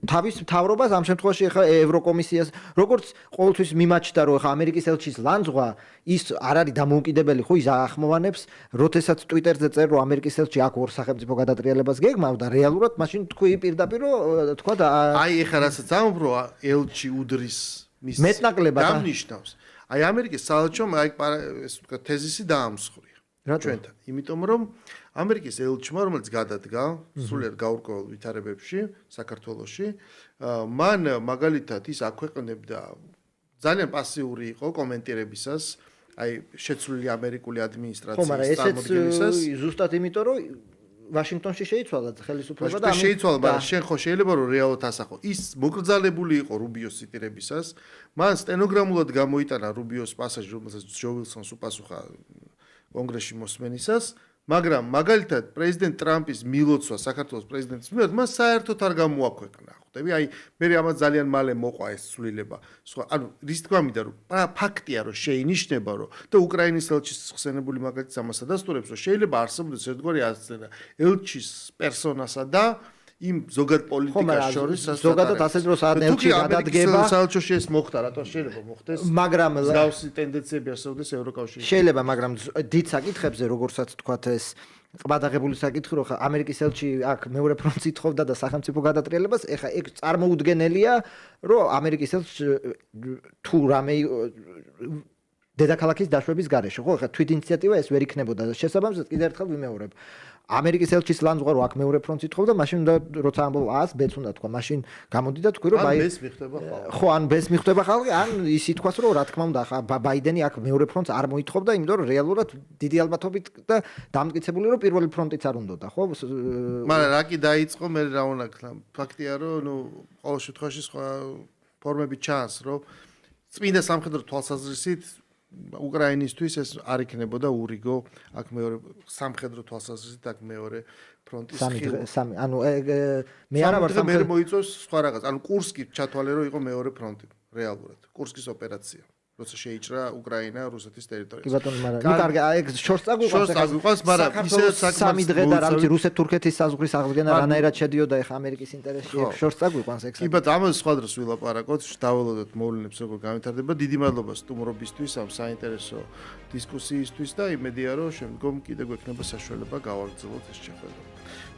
თავის მთავრობას ამ შემთხვევაში ახლა ევროკომისიას როგორც ყოველთვის მიმაჩნდა რომ ახლა ამერიკის ელჩის ლანძღვა ის არ არის დამოუკიდებელი ხო ის ახმოვანებს როდესაც ტვიტერზე წერ რომ ამერიკის ელჩი აქ ორ სახელმწიფო გადატრიალებას გეგმავდა რეალურად მაშინ თქვი პირდაპირ რომ თქვა აი ახლა რასაც ამბრო ელჩი უდრის მის მეტნაკლებად დამნიშნავს აი ამერიკის საელჩომ აი ეს თქვა თეზისი დაამსხვრია ჩვენთან იმიტომ რომ ამერიკის ელჩმა რომელიც გადადგა სულიერ გაურკვეველ ვითარებებში საქართველოში მან მაგალითად ის აქვეყნებდა ძალიან პასიური იყო კომენტირებისას აი შეცვლილი ამერიკული ადმინისტრაციის წარმოდგენისას ზუსტად იმიტომ რომ ვაშინგტონში შეიცვალა ხელისუფლება და შეიცვალა მაგრამ შენ ხო შეიძლება რომ რეალურად ასახო ის მოკრძალებული იყო რუბიოს ციტირებისას მან სტენოგრამულად გამოიტანა რუბიოს პასაჟი რომელსაც ჯო ვილსონს უპასუხა კონგრესში მოსმენისას მაგრამ მაგალითად პრეზიდენტ ტრამპის მილოცვა საქართველოს პრეზიდენტის მიერ მას საერთოდ არ გამოაქვეყნა ხვდები აი მე ამას ძალიან მალე მოყვა ეს ცვლილება სხვა ანუ რის თქვა მინდა რომ ფაქტია რომ შეინიშნება რომ და უკრაინის ელჩის ხსენებული მაგალითად ამას ადასტურებს რომ შეიძლება არსებობდეს ერთგვარი ასწრება ელჩის პერსონასა და იმ ზოგად პოლიტიკას შორის ზოგადად ასე რომ საათ ელჩი გადადგება საელჩოში ეს მოხდა რატო შეიძლება მოხდეს მაგრამ მსგავსი ტენდენციები არსებობდეს ევროკავშირში შეიძლება მაგრამ დიდ საკითხებზე როგორცაც თქვათ ეს ყბადაღებული საკითხი რომ ამერიკის ელჩი აქ მეორე ფრონტს ითხოვდა და სახელმწიფო გადატრიალებას ეხა ეგ წარმოუდგენელია რომ ამერიკის ელჩი თუ რამე დედაქალაქის დაშვების გარეშე ხო ეხა თვით ინიციატივა ეს ვერ იქნებოდა შესაბამისად კიდევ ერთხელ ვიმეორებ ამერიკის ელჩის ლანძღვა რო აქ მეორე ფრონტს ითხოვდა მაშინ უნდა როცა ამბობ ას ბეც უნდა თქვა მაშინ გამოდიდა თქვი რომ ბეს მიხდება ხალხი ხო ან ბეს მიხდება ხალხი ან ის ითქვას რომ რა თქმა უნდა ხა ბაიდენი აქ მეორე ფრონტს არ მოითხოვდა იმიტომ რომ რეალურად დიდი ალბათობით და დამტკიცებული რომ პირველი ფრონტიც არ უნდოდა ხო მაგრამ რა კი დაიწყო მე რა უნდა ქნა ფაქტია რომ ნუ ყოველ შემთხვევაში სხვა ფორმები ჩანს რომ წმინდა სამხედრო თვალსაზრისით უკრაინისთვის ეს არ იქნებოდა ურიგო აქ მეორე სამხედრო თვალსაზრისით აქ მეორე ფრონტის სამი ანუ მე არა ვარ მე მოიწოს სხვა რაღაც ანუ კურსკი ჩათვალე რომ იყო მეორე ფრონტი რეალურად კურსკის ოპერაცია როცა შეიჭრა უკრაინა რუსეთის ტერიტორიაზე. კი ბატონო, მაგრამ ნუ კარგი, აი ეგ შორს წაგვიყვანს, მაგრამ ისედაც საკმაოდ სამი დღე და რა ვიცი, რუსეთ-თურქეთის საზღვრის აღდგენა რანაირად შედიოდა ეხა ამერიკის ინტერესში, ეგ შორს წაგვიყვანს ეგ. კი ბატონო, ამაზე სხვა დროს ვილაპარაკოთ, დაველოდოთ მოვლენებს როგორ გამეთარდება. დიდი მადლობა სტუმრობისთვის, ამ საინტერესო დისკუსიისთვის და იმედია რომ შემდგომ კიდე გვექნება საშუალება გავაგრძელოთ ეს შეხვედრა.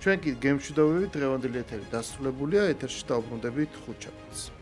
ჩვენ კი გემშვიდობებით დღევანდელი ეთერი დასრულებულია, ეთერში დავბრუნდებით 5 ჩაბათს.